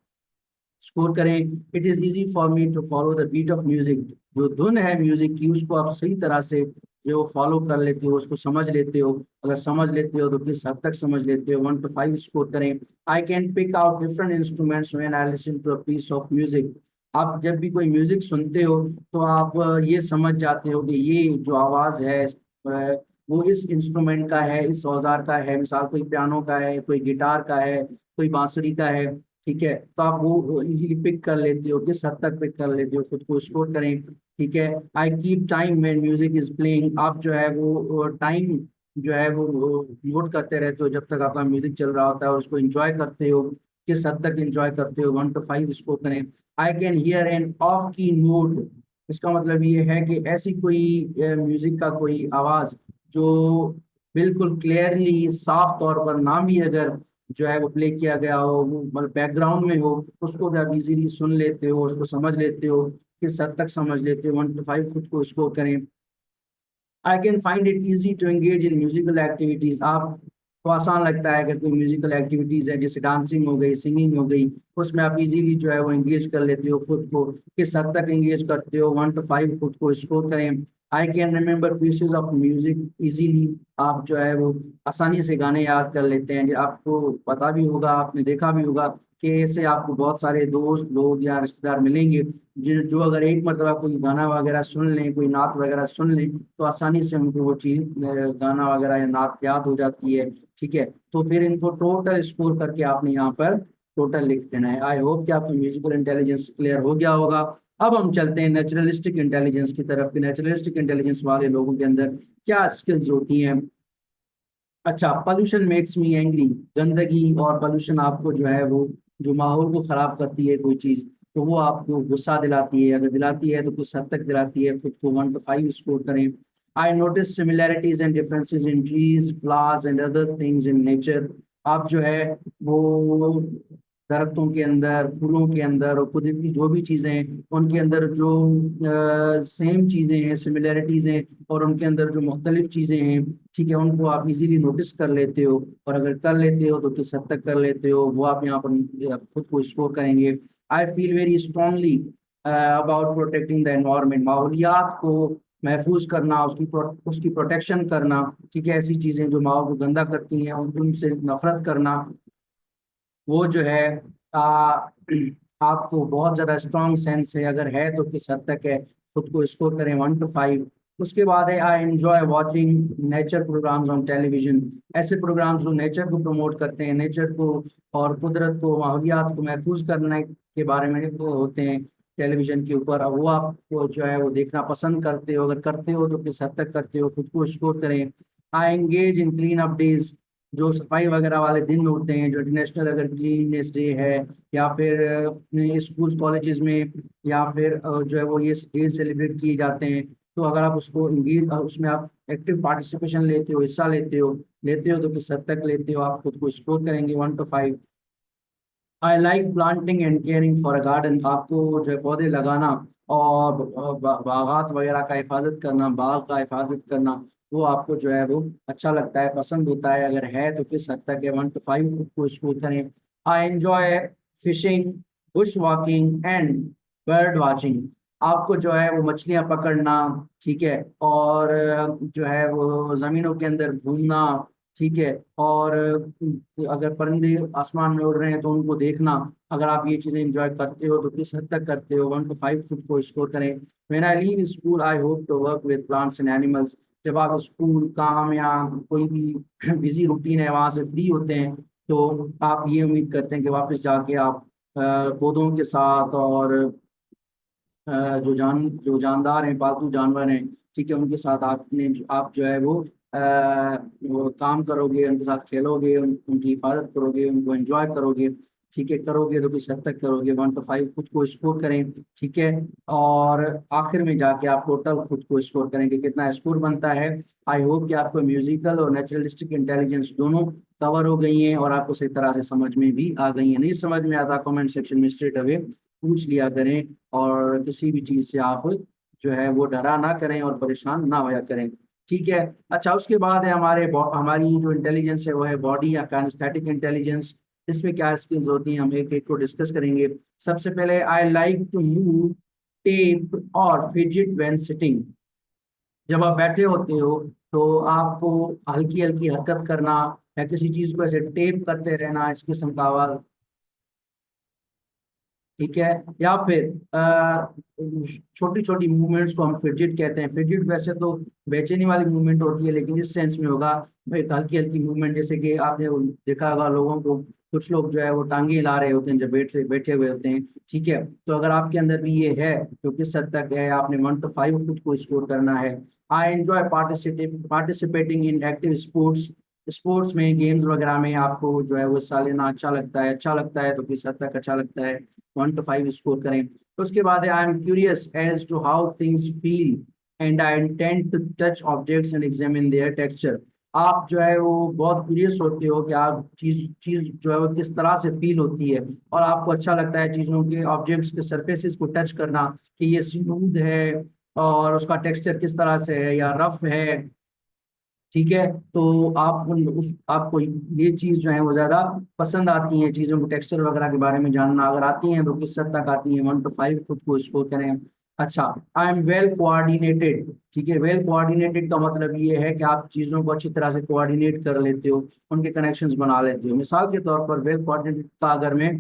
स्कोर करें। It is easy for me to follow the beat of music. जो धुन है म्यूजिक की उसको आप सही तरह से जो फॉलो कर लेते हो, उसको समझ लेते हो। अगर समझ लेते हो तो किस हद तक समझ लेते हो, 1 to 5 स्कोर करें। I can pick out different instruments when I listen to a piece of music. आप जब भी कोई म्यूजिक सुनते हो तो आप ये समझ जाते हो कि ये जो आवाज़ है वो इस इंस्ट्रूमेंट का है, इस औजार का है, मिसाल कोई पियानो का है, कोई गिटार का है, कोई बांसुरी का है, ठीक है, तो आप वो इजीली पिक कर लेते हो, किस हद तक पिक कर लेते हो, खुद को स्कोर करें, ठीक है। I keep time when music is playing, आप जो है वो टाइम जो है वो नोट करते रहते हो जब तक आपका म्यूजिक चल रहा होता है, और उसको एंजॉय करते हो, किस हद तक एंजॉय करते हो, 1 to 5 स्कोर करें। I can hear an off key note, इसका मतलब ये है कि ऐसी कोई म्यूजिक का कोई आवाज जो बिल्कुल क्लियरली साफ तौर पर ना भी अगर जो है वो प्ले किया गया हो, वो मतलब बैकग्राउंड में हो, उसको भी आप इजीली सुन लेते हो, उसको समझ लेते हो, किस हद तक समझ लेते हो, 1 to 5 खुद को स्कोर करें। I can find it easy to engage in musical activities, आप को आसान लगता है अगर कोई म्यूजिकल एक्टिविटीज है, जैसे डांसिंग हो गई, सिंगिंग हो गई, उसमें आप इजीली जो है वो एंगेज कर लेते हो खुद को, किस हद तक एंगेज करते हो, 1 to 5 खुद को स्कोर करें। I can remember pieces of music easily, आप जो है वो आसानी से गाने याद कर लेते हैं। आपको पता भी होगा, आपने देखा भी होगा कि ऐसे आपको बहुत सारे दोस्त लोग या रिश्तेदार मिलेंगे जो अगर एक मरतबा कोई गाना वगैरह सुन लें, कोई नात वगैरह सुन लें, तो आसानी से उनको वो चीज़ गाना वगैरह या नात याद हो जाती है, ठीक है। तो फिर इनको टोटल स्कोर करके आपने यहाँ पर टोटल लिख देना है। आई होप कि आपको म्यूजिकल इंटेलिजेंस क्लियर हो गया होगा। अब हम चलते हैं नेचुरलिस्टिक इंटेलिजेंस की तरफ, कि नेचुरलिस्टिक इंटेलिजेंस वाले लोगों के अंदर क्या स्किल्स होती हैं। अच्छा, पोल्यूशन मेक्स मी एंग्री, गंदगी और पोल्यूशन आपको जो है वो जो माहौल को खराब करती है कोई चीज, तो वो आपको गुस्सा दिलाती है, अगर दिलाती है तो किस हद तक दिलाती है, खुद को 1 to 5 स्कोर करें। I notice similarities and differences in trees, flowers and other things in nature, आप जो है वो दरख्तों के अंदर, फूलों के अंदर और कुदरत की जो भी चीजें हैं उनके अंदर जो सेम चीजें हैं, सिमिलैरिटीज हैं, और उनके अंदर जो मुख्तलिफ चीजें हैं, ठीक है, उनको आप इजीली नोटिस कर लेते हो, और अगर कर लेते हो तो किस हद तक कर लेते हो, वो आप यहाँ पर खुद को स्कोर करेंगे। I feel very strongly about protecting the environment, माहौलियात को महफूज करना, उसकी प्रोटेक्शन करना, ठीक है, ऐसी चीजें जो माहौल को गंदा करती हैं उनसे नफरत करना, वो जो है आपको बहुत ज़्यादा स्ट्रॉन्ग सेंस है, अगर है तो किस हद तक है, खुद को स्कोर करें 1 to 5। उसके बाद है I enjoy watching nature programmes on television, ऐसे प्रोग्राम्स जो नेचर को प्रमोट करते हैं, नेचर को और कुदरत को, माहौलियात को महफूज करने के बारे में वो होते हैं टेलीविजन के ऊपर, अब वो आपको जो है वो देखना पसंद करते हो, अगर करते हो तो किस हद तक करते हो, खुद को स्कोर करें। आई engage in clean up days, जो सफाई वगैरह वाले दिन होते हैं, जो इंटरनेशनल अगर क्लीननेस डे है, या फिर स्कूल कॉलेजेस में, या फिर जो है वो ये डे सेलिब्रेट किए जाते हैं, तो अगर आप उसको इंगेज, उसमें आप एक्टिव पार्टिसिपेशन लेते हो, हिस्सा लेते हो तो किस हद तक लेते हो, आप खुद को स्कोर करेंगे 1 to 5। I like planting and caring for a garden, आपको जो है पौधे लगाना और बागात वगैरह का हिफाजत करना, बाग का हिफाजत करना, वो आपको जो है वो अच्छा लगता है, पसंद होता है, अगर है तो किस हद तक है, 1 to 5 को स्कोर करें। I enjoy fishing, Bush walking and bird watching, आपको जो है वो मछलियां पकड़ना, ठीक है, और जो है वो जमीनों के अंदर घूमना, ठीक है, और अगर परिंदे आसमान में उड़ रहे हैं तो उनको देखना, अगर आप ये चीजें एंजॉय करते हो तो किस हद तक करते हो, 1 to 5 खुद को स्कोर करें। When I leave school I hope to work with plants and animals, जब आप स्कूल काम या कोई भी बिजी रूटीन है वहां से फ्री होते हैं, तो आप ये उम्मीद करते हैं कि वापस जाके आप पौधों के साथ और जो जानदार हैं, पालतू जानवर हैं, ठीक है, उनके साथ आप जो है वो काम करोगे, उनके साथ खेलोगे, उनकी हिफाजत करोगे, उनको एंजॉय करोगे, ठीक है, करोगे तो किस हद तक करोगे, 1 to 5 खुद को स्कोर करें, ठीक है। और आखिर में जाके आप टोटल खुद को स्कोर करेंगे, कितना स्कोर बनता है। आई होप कि आपको म्यूजिकल और नेचुरलिस्टिक इंटेलिजेंस दोनों कवर हो गई हैं और आपको सही तरह से समझ में भी आ गई हैं। नहीं समझ में आता, कमेंट सेक्शन में स्ट्रेट अवे पूछ लिया करें, और किसी भी चीज से आप जो है वो डरा ना करें और परेशान ना होया करें, ठीक है। अच्छा, उसके बाद है हमारी जो इंटेलिजेंस है वो है बॉडी या काइनेस्थेटिक इंटेलिजेंस, इसमें क्या स्किल्स होती हैं, हम एक एक को डिस्कस करेंगे। सबसे पहले I like to move, tap और फिजिट व्हेन सिटिंग, जब आप बैठे होते हो तो आपको हल्की हल्की हरकत करना या किसी चीज को ऐसे टेप करते रहना, इस किस्म का आवाज ठीक है। या फिर छोटी छोटी मूवमेंट्स को हम फिडजिट कहते हैं। फिडजिट वैसे तो बेचैनी वाली मूवमेंट होती है, लेकिन इस सेंस में होगा भाई हल्की हल्की मूवमेंट, जैसे कि आपने वो देखा होगा लोगों को, कुछ लोग जो है वो टांगे हिला रहे होते हैं जब बैठे हुए होते हैं। ठीक है, तो अगर आपके अंदर भी ये है तो किस हद तक है, आपने 1 to 5 खुद को स्कोर करना है। I enjoy participating in active sports. Sports में, गेम्स वगैरह में आपको जो है वो हिस्सा लेना अच्छा लगता है। अच्छा लगता है तो किस हद तक अच्छा लगता है, 1 to 5 स्कोर करें। तो उसके बाद I am curious as to how things feel and I intend to touch objects and examine their texture. आप जो है वो बहुत क्यूरियस होते हो कि आप चीज चीज जो है वो किस तरह से फील होती है, और आपको अच्छा लगता है चीजों के, ऑब्जेक्ट्स के सरफेसेस को टच करना, कि ये स्मूथ है और उसका टेक्सचर किस तरह से है या रफ है। ठीक है, तो आप आपको ये चीज जो है वो ज्यादा पसंद आती है, चीजों को टेक्सचर वगैरह के बारे में जानना। अगर आती हैं तो किस हद तक आती है, 1 to 5 खुद को स्कोर करें। अच्छा, आई एम वेल कोऑर्डिनेटेड। ठीक है, वेल कोऑर्डिनेटेड का मतलब ये है कि आप चीजों को अच्छी तरह से कोऑर्डिनेट कर लेते हो, उनके कनेक्शंस बना लेते हो। मिसाल के तौर पर वेल कोऑर्डिनेटेड का अगर मैं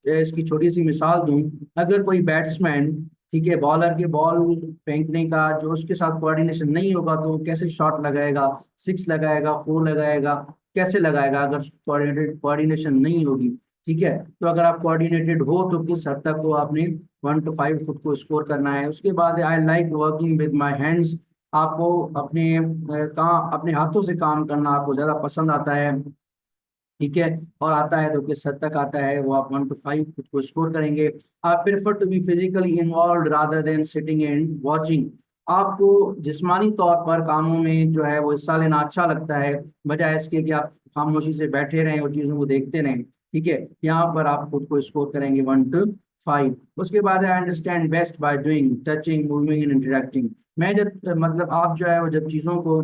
इसकी छोटी सी मिसाल दूं, अगर कोई बैट्समैन, ठीक है, बॉलर के बॉल फेंकने का जो उसके साथ कोऑर्डिनेशन नहीं होगा तो वो कैसे शॉट लगाएगा, 6 लगाएगा, 4 लगाएगा, कैसे लगाएगा अगर कोऑर्डिनेशन नहीं होगी। ठीक है, तो अगर आप कोऑर्डिनेटेड हो तो किस हद तक वो आपने 1 to 5 खुद को स्कोर करना है। उसके बाद I like working with my hands. आपको अपने काम, अपने हाथों से काम करना आपको ज्यादा पसंद आता है। ठीक है, और आता है तो किस हद तक आता है, वो आप 1 to 5 खुद को स्कोर करेंगे। आप prefer to be physically involved rather than sitting and watching. आपको जिस्मानी तौर पर कामों में जो है वो हिस्सा लेना अच्छा लगता है, बजाय इसके कि आप खामोशी से बैठे रहें और चीजों को देखते रहें। ठीक है, यहाँ पर आप खुद को स्कोर करेंगे 1 to 5। उसके बाद I understand best by doing, touching, moving and interacting. मैं जब मतलब आप जो है वो जब चीजों को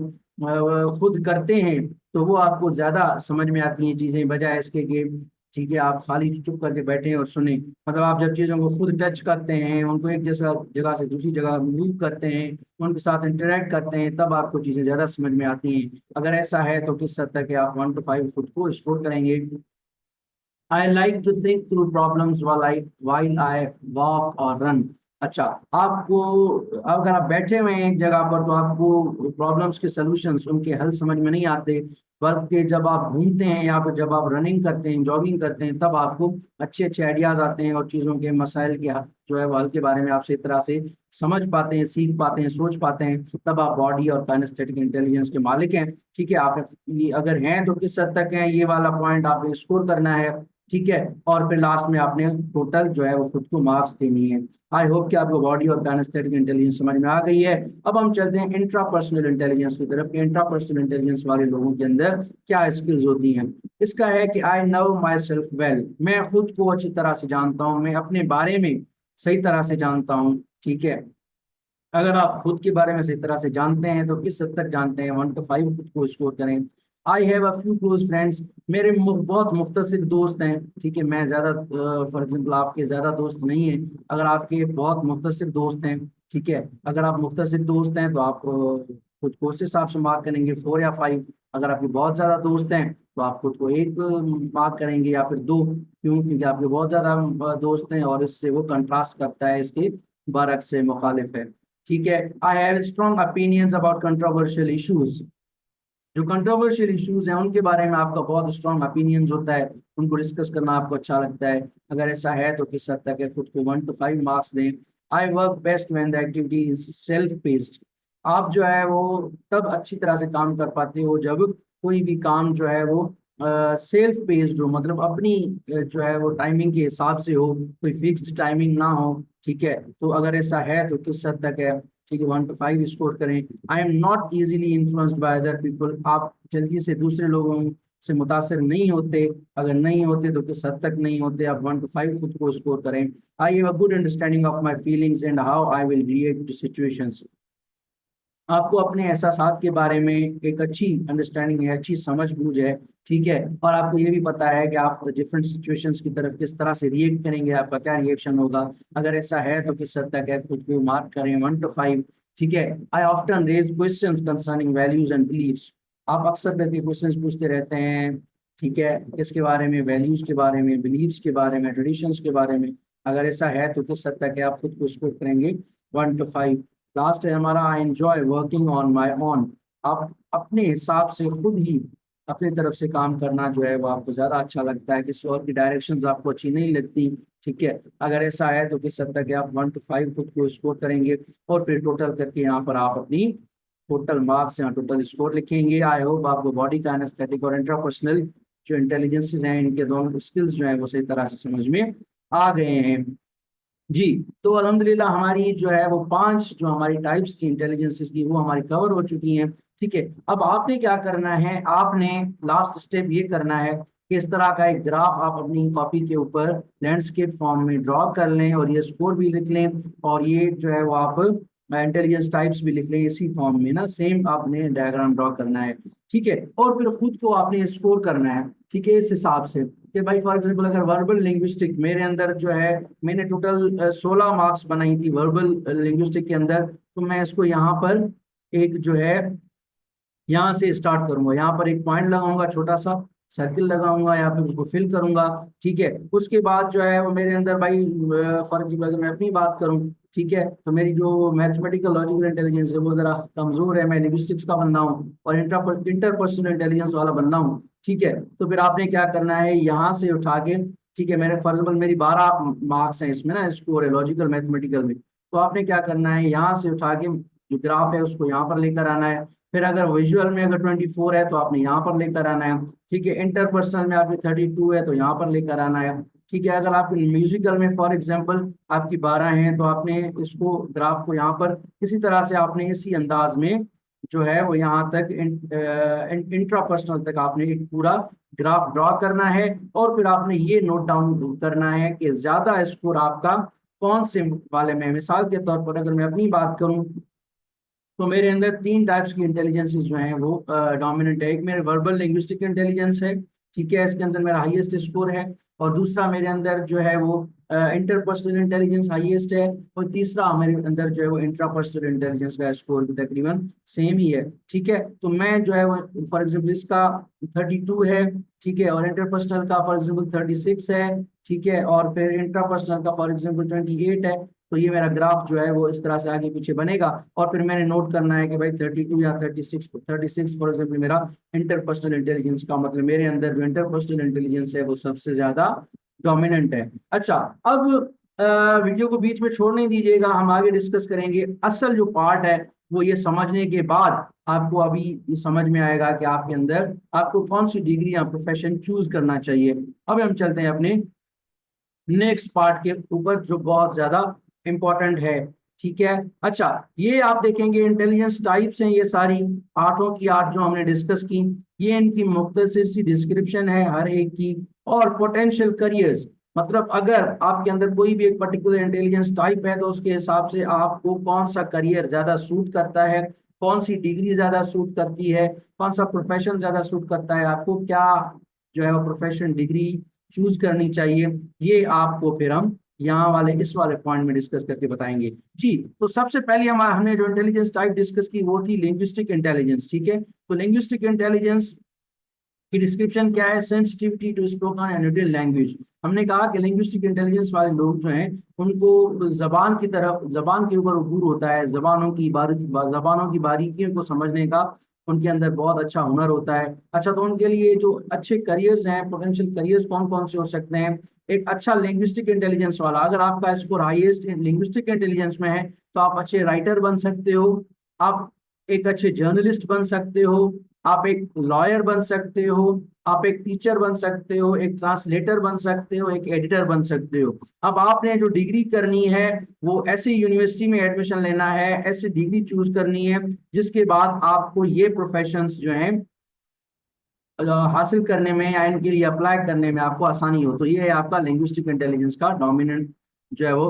खुद करते हैं तो वो आपको ज्यादा समझ में आती हैं चीजें, बजाय इसके कि ठीक है आप खाली चुप करके बैठे और सुने। मतलब आप जब चीजों को खुद टच करते हैं, उनको एक जैसा जगह से दूसरी जगह मूव करते हैं, उनके साथ इंटरेक्ट करते हैं, तब आपको चीजें ज्यादा समझ में आती हैं। अगर ऐसा है तो किस हद तक है आप 1 to 5 खुद को स्कोर करेंगे। I like to think through problems while I walk और रन। अच्छा, आपको अगर आप बैठे हुए हैं एक जगह पर तो आपको प्रॉब्लम्स के सॉल्यूशंस, उनके हल समझ में नहीं आते, बल्कि जब आप घूमते हैं या फिर जब आप रनिंग करते हैं, जॉगिंग करते हैं, तब आपको अच्छे अच्छे आइडियाज आते हैं और चीज़ों के मसाइल के जो है वो हल के बारे में आप सही तरह से समझ पाते हैं, सीख पाते हैं, सोच पाते हैं। तब आप बॉडी और काइनेस्थेटिक इंटेलिजेंस के मालिक हैं। ठीक है, आप अगर हैं तो किस हद तक हैं, ये वाला पॉइंट आपने स्कोर करना है। ठीक है, और फिर लास्ट में आपने टोटल जो है वो खुद को मार्क्स देनी है। आई होप कि आपको बॉडी और काइनेस्थेटिक इंटेलिजेंस समझ में आ गई है। अब हम चलते हैं इंट्रापर्सनल इंटेलिजेंस की तरफ। इंट्रापर्सनल इंटेलिजेंस वाले लोगों के अंदर क्या स्किल्स होती हैं। इसका है कि I know my self well. मैं खुद को अच्छी तरह से जानता हूँ, मैं अपने बारे में सही तरह से जानता हूँ। ठीक है, अगर आप खुद के बारे में सही तरह से जानते हैं तो किस हद तक जानते हैं, 1 to 5 खुद को स्कोर करें। I have a few close friends. मेरे बहुत मुख्तसिर दोस्त हैं। ठीक है, मैं ज्यादा फॉर एग्जाम्पल आपके ज्यादा दोस्त नहीं हैं, अगर आपके बहुत मुख्तसिर दोस्त हैं। ठीक है, अगर आप मुख्तसिर दोस्त हैं तो आप खुद को उस हिसाब से मार्क करेंगे, 4 या 5। अगर आपके बहुत ज्यादा दोस्त हैं तो आप खुद को 1 मार्क करेंगे या फिर 2। क्यों? क्योंकि आपके बहुत ज्यादा दोस्त हैं और इससे वो कंट्रास्ट करता है, इसके बरअक्स से मुखालिफ है। ठीक है, I have strong opinions about controversial issues. जो कंट्रोवर्शियल इश्यूज हैं उनके बारे में आपका बहुत स्ट्रॉन्ग ओपिनियंस होता है, उनको डिस्कस करना आपको अच्छा लगता है। अगर ऐसा है तो किस हद तक है, खुद को 1 to 5 मार्क्स दें। आई work best when the activity is self paced. आप जो है वो तब अच्छी तरह से काम कर पाते हो जब कोई भी काम जो है वो सेल्फ पेस्ड हो, मतलब अपनी जो है वो टाइमिंग के हिसाब से हो, कोई फिक्स्ड टाइमिंग ना हो। ठीक है, तो अगर ऐसा है तो किस हद तक है, ठीक है, 1 to 5 स्कोर करें। I am not easily influenced by other people. आप जल्दी से दूसरे लोगों से मुतासर नहीं होते। अगर नहीं होते तो किस हद तक नहीं होते, आप 1 to 5 खुद को स्कोर करें। I have a good understanding of my feelings and how I will react to situations. आपको अपने एहसासात के बारे में एक अच्छी अंडरस्टैंडिंग है, अच्छी समझ बूझ है। ठीक है, और आपको ये भी पता है कि आप डिफरेंट सिचुएशंस की तरफ किस तरह से रिएक्ट करेंगे, आपका क्या रिएक्शन होगा। अगर ऐसा है तो किस हद तक है, खुद को मार्क करें 1 to 5। ठीक है, I often raise questions concerning values and beliefs. आप अक्सर करके क्वेश्चंस पूछते रहते हैं। ठीक है, किसके बारे में, वैल्यूज के बारे में, बिलीव्स के बारे में, ट्रेडिशंस के बारे में। अगर ऐसा है तो किस हद तक है आप खुद को स्कोर करेंगे 1 to 5। लास्ट है हमारा I enjoy working on my own. आप अपने हिसाब से खुद ही अपनी तरफ से काम करना जो है वो आपको ज्यादा अच्छा लगता है, किसी और की डायरेक्शंस आपको अच्छी नहीं लगती। ठीक है, अगर ऐसा है तो किस हद तक है आप 1 to 5 खुद को स्कोर करेंगे और फिर टोटल करके यहाँ पर आप अपनी टोटल मार्क्स यहाँ टोटल स्कोर लिखेंगे। आई होप आपको बॉडी का एनेस्थेटिक और इंट्रापर्सनल जो इंटेलिजेंसेस हैं इनके दोनों स्किल्स जो है वो सही तरह से समझ में आ गए हैं। जी, तो अल्हम्दुलिल्लाह हमारी जो है वो 5 जो हमारी टाइप्स थी इंटेलिजेंसेस की वो हमारी कवर हो चुकी हैं। ठीक है, अब आपने क्या करना है, आपने लास्ट स्टेप ये करना है कि इस तरह का एक ग्राफ आप अपनी कॉपी के ऊपर लैंडस्केप फॉर्म में ड्रॉ कर लें और ये स्कोर भी लिख लें और ये जो है वो आप इंटेलिजेंस टाइप्स भी लिख लें इसी फॉर्म में ना, सेम आपने डायग्राम ड्रॉ करना है। ठीक है, और फिर खुद को आपने स्कोर करना है। ठीक है, इस हिसाब से कि भाई फॉर एग्जांपल अगर वर्बल लिंग्विस्टिक मेरे अंदर जो है मैंने टोटल 16 मार्क्स बनाई थी वर्बल लिंग्विस्टिक के अंदर, तो मैं इसको यहाँ पर एक जो है यहाँ से स्टार्ट करूंगा, यहाँ पर एक पॉइंट लगाऊंगा, छोटा सा सर्किल लगाऊंगा या फिर उसको फिल करूंगा। ठीक है, उसके बाद जो है वो मेरे अंदर भाई फॉर एग्जाम्पल अगर मैं अपनी बात करूं, ठीक है, तो मेरी जो मैथमेटिकल लॉजिकल इंटेलिजेंस है वो जरा कमजोर है, मैं लिंग्विस्टिक्स का बंदा हूँ और इंटरपर्सनल इंटेलिजेंस वाला बंदा हूँ। ठीक है, तो फिर आपने क्या करना है यहाँ से उठा के, ठीक है, मेरे फॉर एग्जाम्पल मेरी 12 मार्क्स हैं इसमें ना, स्कोर है लॉजिकल मैथमेटिकल में, तो आपने क्या करना है यहाँ से उठा के जो ग्राफ है उसको यहाँ पर लेकर आना है। फिर अगर विजुअल में अगर 24 है तो आपने यहाँ पर लेकर आना है। ठीक है, इंटरपर्सनल में आपकी 32 है तो यहाँ पर लेकर आना है। ठीक है, अगर आप म्यूजिकल में फॉर एग्जांपल आपकी 12 हैं तो आपने इसको ग्राफ को यहाँ पर किसी तरह से आपने इसी अंदाज में जो है वो यहाँ तक इंट्रापर्सनल तक आपने एक पूरा ग्राफ ड्रॉ करना है और फिर आपने ये नोट डाउन करना है कि ज्यादा स्कोर आपका कौन से वाले में। मिसाल के तौर पर अगर मैं अपनी बात करूं तो मेरे अंदर 3 टाइप्स की इंटेलिजेंसेस जो हैं वो डोमिनेंट है। एक मेरे वर्बल लिंग्विस्टिक इंटेलिजेंस है, ठीक है, इसके अंदर मेरा हाईएस्ट स्कोर है। और दूसरा मेरे अंदर जो है वो इंटरपर्सनल इंटेलिजेंस हाईएस्ट है। और तीसरा मेरे अंदर जो है वो इंट्रापर्सनल इंटेलिजेंस का स्कोर भी तकरीबन सेम ही है। ठीक है, तो मैं जो है वो फॉर एग्जाम्पल इसका 32 है, ठीक है, और इंटरपर्सनल का फॉर एग्जाम्पल 36 है, ठीक है, और फिर इंट्रापर्सनल का फॉर एग्जाम्पल 28 है। तो ये मेरा ग्राफ जो है वो इस तरह से आगे पीछे बनेगा और फिर मैंने नोट करना है कि भाई 32 या 36 फॉर एग्जाम्पल मेरा इंटरपर्सनल इंटेलिजेंस का मतलब मेरे अंदर जो इंटरपर्सनल इंटेलिजेंस है वो सबसे ज्यादा डोमिनेंट है। अच्छा, अब वीडियो को बीच में छोड़ नहीं दीजिएगा, हम आगे डिस्कस करेंगे। असल जो पार्ट है वो ये समझने के बाद आपको अभी ये समझ में आएगा कि आपके अंदर आपको कौन सी डिग्री या प्रोफेशन चूज करना चाहिए। अब हम चलते हैं अपने नेक्स्ट पार्ट के ऊपर जो बहुत ज्यादा इंपॉर्टेंट है। ठीक है, अच्छा, ये आप देखेंगे इंटेलिजेंस टाइप्स हैं ये सारी 8 की 8 जो हमने डिस्कस की, ये इनकी मुख्तसर सी डिस्क्रिप्शन है हर एक की। और पोटेंशियल करियर्स मतलब अगर आपके अंदर कोई भी एक पर्टिकुलर इंटेलिजेंस टाइप है तो उसके हिसाब से आपको कौन सा करियर ज्यादा सूट करता है, कौन सी डिग्री ज्यादा सूट करती है, कौन सा प्रोफेशन ज्यादा सूट करता है, आपको क्या जो है वो प्रोफेशन डिग्री चूज करनी चाहिए, ये आपको फिर हम यहाँ वाले इस वाले पॉइंट में डिस्कस करके बताएंगे। जी, तो सबसे पहले हमने जो इंटेलिजेंस टाइप डिस्कस की वो थी लिंग्विस्टिक इंटेलिजेंस। ठीक है, तो लिंग्विस्टिक इंटेलिजेंस की डिस्क्रिप्शन क्या है, sensitivity to spoken and written language. हमने कहा कि लिंग्विस्टिक इंटेलिजेंस वाले लोग जो हैं उनको जबान की तरफ, जबान के ऊपर उबूर होता है, जबानों की बारीकियों को समझने का उनके अंदर बहुत अच्छा हुनर होता है। अच्छा, तो उनके लिए जो अच्छे करियर्स हैं, पोटेंशियल करियर्स कौन कौन से हो सकते हैं, एक अच्छा लिंग्विस्टिक इंटेलिजेंस वाला, अगर आपका स्कोर हाईएस्ट लिंग्विस्टिक इंटेलिजेंस में है तो आप अच्छे राइटर बन सकते हो, आप एक अच्छे जर्नलिस्ट बन सकते हो, आप एक लॉयर बन सकते हो, आप एक टीचर बन सकते हो, एक ट्रांसलेटर बन सकते हो, एक एडिटर बन सकते हो। अब आपने जो डिग्री करनी है वो ऐसी यूनिवर्सिटी में एडमिशन लेना है, ऐसी डिग्री चूज करनी है जिसके बाद आपको ये प्रोफेशंस जो हैं हासिल करने में या इनके लिए अप्लाई करने में आपको आसानी हो। तो ये है आपका लिंग्विस्टिक इंटेलिजेंस का डोमिनेंट जो है वो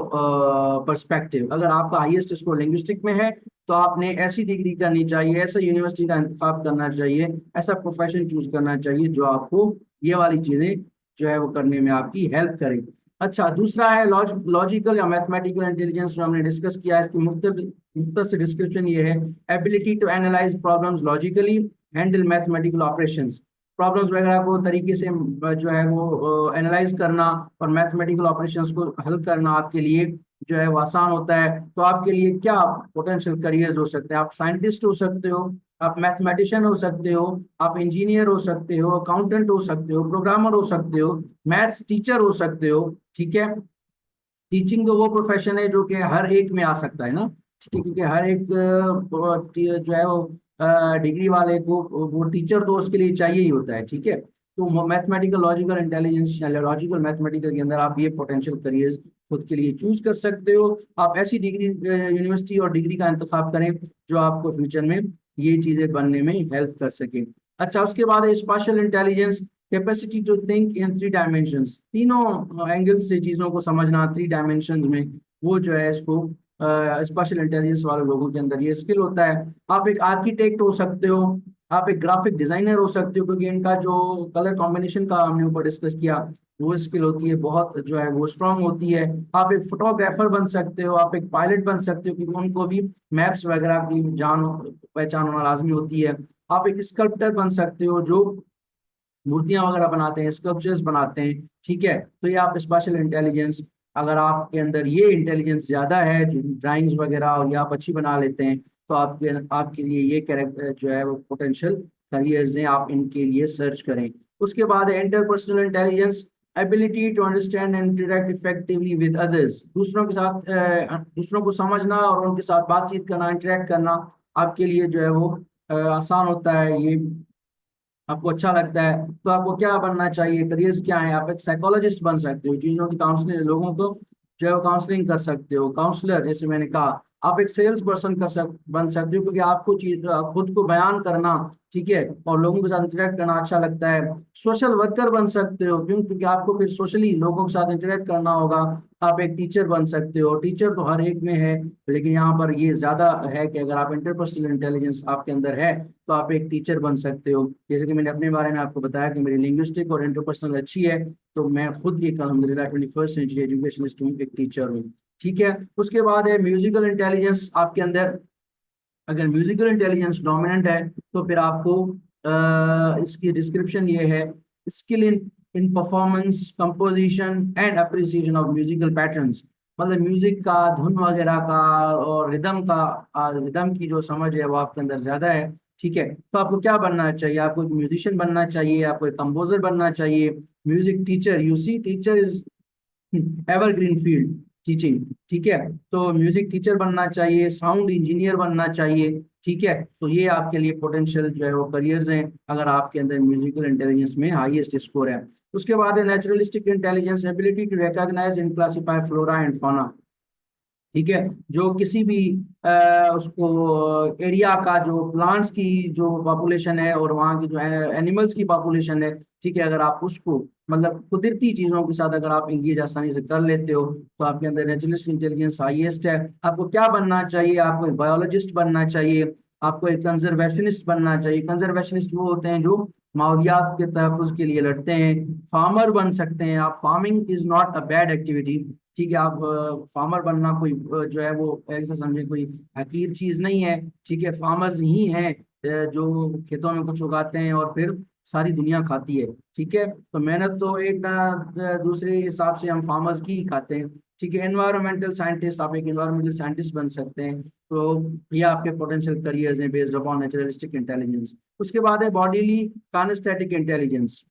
पर्सपेक्टिव। अगर आपका हाईएस्ट स्कोर लिंग्विस्टिक में है तो आपने ऐसी डिग्री करनी चाहिए, ऐसा यूनिवर्सिटी का इंतखाब करना चाहिए, ऐसा प्रोफेशन चूज करना चाहिए जो आपको ये वाली चीजें जो है वो करने में आपकी हेल्प करे। अच्छा, दूसरा है लॉजिकल या मैथमेटिकल इंटेलिजेंस जो हमने डिस्कस किया है। इसकी मुख्तसर डिस्क्रिप्शन ये है, ability to analyse problems logically, handle mathematical operations. Problems वगैरह को तरीके से जो है वो एनालाइज करना और मैथमेटिकल ऑपरेशंस को हल करना आपके लिए जो है वो आसान होता है। तो आपके लिए क्या पोटेंशियल करियर्स हो सकते हैं? आप साइंटिस्ट हो सकते हो, आप मैथमेटिशियन हो सकते हो, आप इंजीनियर हो सकते हो, अकाउंटेंट हो सकते हो, प्रोग्रामर हो सकते हो, मैथ्स टीचर हो सकते हो। ठीक है, टीचिंग तो वो प्रोफेशन है जो कि हर एक में आ सकता है ना। ठीक है, क्योंकि हर एक जो है वो डिग्री वाले को वो टीचर तो उसके लिए चाहिए ही होता है। ठीक है, तो मैथमेटिकल लॉजिकल इंटेलिजेंस या लॉजिकल मैथमेटिकल के अंदर आप ये पोटेंशियल करियर्स खुद के लिए चूज कर सकते हो। आप ऐसी डिग्री यूनिवर्सिटी और डिग्री का इंतखाब करें जो आपको फ्यूचर में ये चीजें बनने में हेल्प कर सके। अच्छा, उसके बाद है spatial intelligence, capacity to think in three dimensions, तीनों एंगल से चीजों को समझना थ्री डायमेंशंस में, वो जो है इसको स्पेशल इंटेलिजेंस वाले लोगों के अंदर ये स्किल होता है। आप एक आर्किटेक्ट हो सकते हो, आप एक ग्राफिक डिजाइनर हो सकते हो, क्योंकि इनका जो कलर कॉम्बिनेशन का हमने ऊपर डिस्कस किया वो स्किल होती है बहुत जो है वो स्ट्रांग होती है। आप एक फोटोग्राफर बन सकते हो, आप एक पायलट बन सकते हो, क्योंकि उनको भी मैप्स वगैरह की जान पहचान होना लाजमी होती है। आप एक स्कल्प्टर बन सकते हो जो मूर्तियां वगैरह बनाते हैं, स्कल्पचर्स बनाते हैं। ठीक है, तो ये आप स्पेशल इंटेलिजेंस, अगर आपके अंदर ये इंटेलिजेंस ज्यादा है, जो ड्राइंग्स वगैरह और ये आप अच्छी बना लेते हैं, तो आपके आपके लिए ये कैरेक्टर जो है वो पोटेंशियल करियर्स हैं, आप इनके लिए सर्च करें। उसके बाद है interpersonal intelligence, ability to understand and interact effectively with others, दूसरों के साथ दूसरों को समझना और उनके साथ बातचीत करना, इंटरेक्ट करना आपके लिए जो है वो आसान होता है। ये आपको अच्छा लगता है, तो आपको क्या बनना चाहिए, करियर्स क्या है? आप एक साइकोलॉजिस्ट बन सकते हो, चीजों की काउंसलिंग, लोगों को जो है काउंसलिंग कर सकते हो, काउंसलर जैसे मैंने कहा। आप एक सेल्स पर्सन बन सकते हो, क्योंकि आपको चीज खुद को बयान करना, ठीक है, और लोगों के साथ इंटरेक्ट करना अच्छा लगता है। सोशल वर्कर बन सकते हो, क्यों? क्योंकि आपको फिर सोशली लोगों के साथ इंटरेक्ट करना होगा। आप एक टीचर बन सकते हो, टीचर तो हर एक में है, लेकिन यहाँ पर ये ज्यादा है कि अगर आप इंटरपर्सनल इंटेलिजेंस आपके अंदर है तो आप एक टीचर बन सकते हो। जैसे कि मैंने अपने बारे में आपको बताया कि मेरी लिंग्विस्टिक और इंटरपर्सनल अच्छी है, तो मैं खुद एक अल्हम्दुलिल्लाह 21st सेंचुरी एजुकेशनिस्ट हूँ, एक टीचर हूँ। ठीक है, उसके बाद है म्यूजिकल इंटेलिजेंस आपके अंदर। अगर म्यूजिकल इंटेलिजेंस डोमिनेंट है तो फिर आपको इसकी डिस्क्रिप्शन ये है, skill in in performance, composition and appreciation of musical patterns, मतलब म्यूजिक का, धुन वगैरह का और रिदम का, रिदम की जो समझ है वो आपके अंदर ज्यादा है। ठीक है, तो आपको क्या बनना चाहिए? आपको एक म्यूजिशियन बनना चाहिए, आपको एक कंपोजर बनना चाहिए, music teacher, you see teacher is evergreen field teaching. ठीक है, तो म्यूजिक टीचर बनना चाहिए, साउंड इंजीनियर बनना चाहिए। ठीक है, तो ये आपके लिए पोटेंशियल जो है वो करियर्स हैं, अगर आपके अंदर म्यूजिकल इंटेलिजेंस में हाईएस्ट स्कोर है। उसके बाद है naturalistic intelligence, ability to recognise and classify flora and fauna. ठीक है, जो किसी भी उसको एरिया का जो प्लांट्स की जो पॉपुलेशन है और वहाँ की जो एनिमल्स की पॉपुलेशन है, ठीक है, अगर आप उसको मतलब कुदरती चीजों के साथ अगर आप इंगेज आसानी से कर लेते हो तो आपके अंदर नेचुरलिस्ट इंटेलिजेंस हाईएस्ट है। आपको क्या बनना चाहिए? आपको एक बायोलॉजिस्ट बनना चाहिए, आपको एक कंजर्वेशनिस्ट बनना चाहिए। कंजर्वेशनिस्ट वो होते हैं जो माहौलियात के तहफ्फुज के लिए लड़ते हैं। फार्मर बन सकते हैं आप, farming is not a bad activity. ठीक है, आप फार्मर बनना कोई जो है वो ऐसे समझे कोई हकीर चीज नहीं है। ठीक है, फार्मर्स ही हैं जो खेतों में कुछ उगाते हैं और फिर सारी दुनिया खाती है। ठीक है, तो मेहनत तो एक ना दूसरे हिसाब से हम फार्मर्स की ही खाते हैं। ठीक है, एनवायरमेंटल साइंटिस्ट, आप एक एनवायरमेंटल साइंटिस्ट बन सकते हैं। तो ये आपके पोटेंशियल करियर्स हैं बेस्ड अपॉन नेचुरलिस्टिक इंटेलिजेंस। उसके बाद है बॉडीली काइनेस्थेटिक इंटेलिजेंस।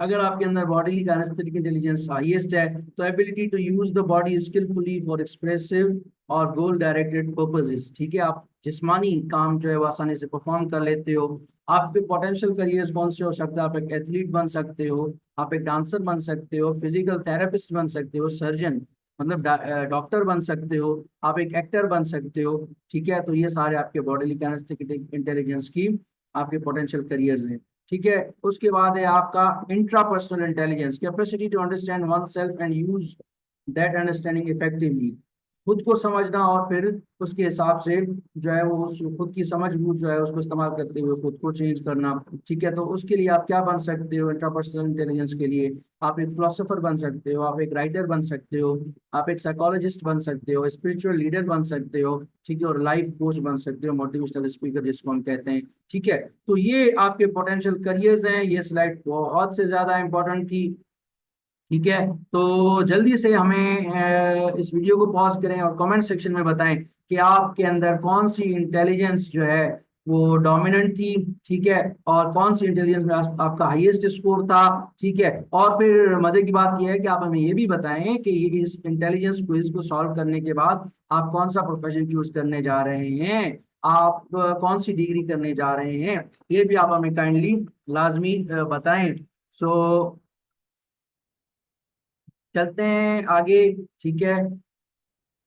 अगर आपके अंदर बॉडी का एनास्थेटिक इंटेलिजेंस हाईएस्ट है तो ability to use the body skilfully for expressive और गोल डायरेक्टेड पर्पसेस। ठीक है, आप जिस्मानी काम जो है वो आसानी से परफॉर्म कर लेते हो। आपके पोटेंशियल करियर्स कौन से हो सकते हैं? आप एक एथलीट बन सकते हो, आप एक डांसर बन सकते हो, फिजिकल थेरेपिस्ट बन सकते हो, सर्जन मतलब डॉक्टर बन सकते हो, आप एक एक्टर बन सकते हो। ठीक है, तो ये सारे आपके बॉडी काइनेस्थेटिक इंटेलिजेंस की आपके पोटेंशियल करियर्स हैं। ठीक है, उसके बाद है आपका intrapersonal intelligence, capacity to understand oneself and use that understanding effectively. खुद को समझना और फिर उसके हिसाब से जो है वो उस खुद की समझ बूझ जो है उसको इस्तेमाल करते हुए खुद को चेंज करना। ठीक है, तो उसके लिए आप क्या बन सकते हो, इंट्रापर्सनल इंटेलिजेंस के लिए आप एक फिलोसोफर बन सकते हो, आप एक राइटर बन सकते हो, आप एक साइकोलॉजिस्ट बन सकते हो, स्पिरिचुअल लीडर बन सकते हो, ठीक है, और लाइफ कोच बन सकते हो, मोटिवेशनल स्पीकर जिसको हम कहते हैं। ठीक है, तो ये आपके पोटेंशियल करियर्स हैं। ये स्लाइड बहुत से ज्यादा इंपॉर्टेंट थी। ठीक है, तो जल्दी से हमें इस वीडियो को पॉज करें और कमेंट सेक्शन में बताएं कि आपके अंदर कौन सी इंटेलिजेंस जो है वो डोमिनेंट थी। ठीक है, और कौन सी इंटेलिजेंस में आपका हाईएस्ट स्कोर था। ठीक है, और फिर मजे की बात यह है कि आप हमें ये भी बताएं कि ये इस इंटेलिजेंस क्विज को सॉल्व करने के बाद आप कौन सा प्रोफेशन चूज करने जा रहे हैं, आप कौन सी डिग्री करने जा रहे हैं, ये भी आप हमें काइंडली लाजमी बताएं। सो चलते हैं आगे। ठीक है,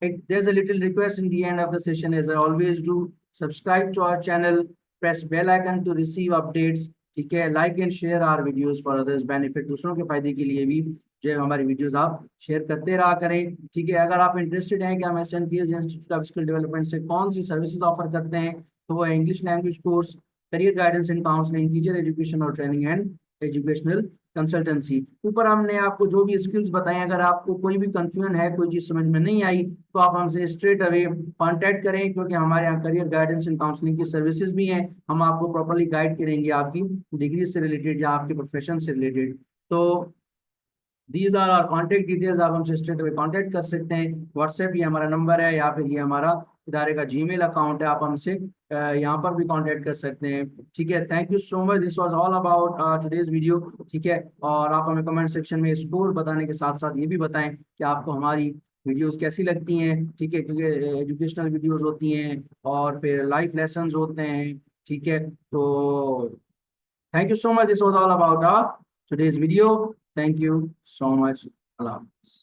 there's a little request in the end of the session, as I always do. Subscribe to our channel, press bell icon to receive updates. ठीक है, like and share our videos for others benefit, दूसरों के फायदे के लिए भी जो है हमारी वीडियोस आप शेयर करते रहा करें। ठीक है, अगर आप इंटरेस्टेड हैं कि हम SNPS institute of skill development से कौन सी सर्विसेज ऑफर करते हैं, तो वो है English language course, career guidance and counselling, teacher education और ट्रेनिंग एंड एजुकेशनल कंसल्टेंसी। ऊपर हमने आपको जो भी स्किल्स बताए, अगर आपको कोई भी कंफ्यूजन है, कोई चीज समझ में नहीं आई, तो आप हमसे स्ट्रेट अवे कांटेक्ट करें, क्योंकि हमारे यहाँ करियर गाइडेंस एंड काउंसलिंग की सर्विसेज भी हैं। हम आपको प्रॉपर्ली गाइड करेंगे आपकी डिग्री से रिलेटेड या आपके प्रोफेशन से रिलेटेड। तो these are are contact details, आप हमसे स्ट्रेट अवे कॉन्टेक्ट कर सकते हैं। व्हाट्सएप ये हमारा नंबर है, या फिर ये हमारा इदारे का जीमेल अकाउंट है, आप हमसे यहाँ पर भी कांटेक्ट कर सकते हैं। ठीक है, thank you so much, this was all about today's video. ठीक है, और आप हमें कमेंट सेक्शन में स्कोर बताने के साथ साथ ये भी बताएं कि आपको हमारी वीडियोस कैसी लगती हैं। ठीक है, क्योंकि एजुकेशनल वीडियोस होती हैं और फिर लाइफ लेसन्स होते हैं। ठीक है, तो thank you so much, this was all about today's video. Thank you so much. Allah Hafiz.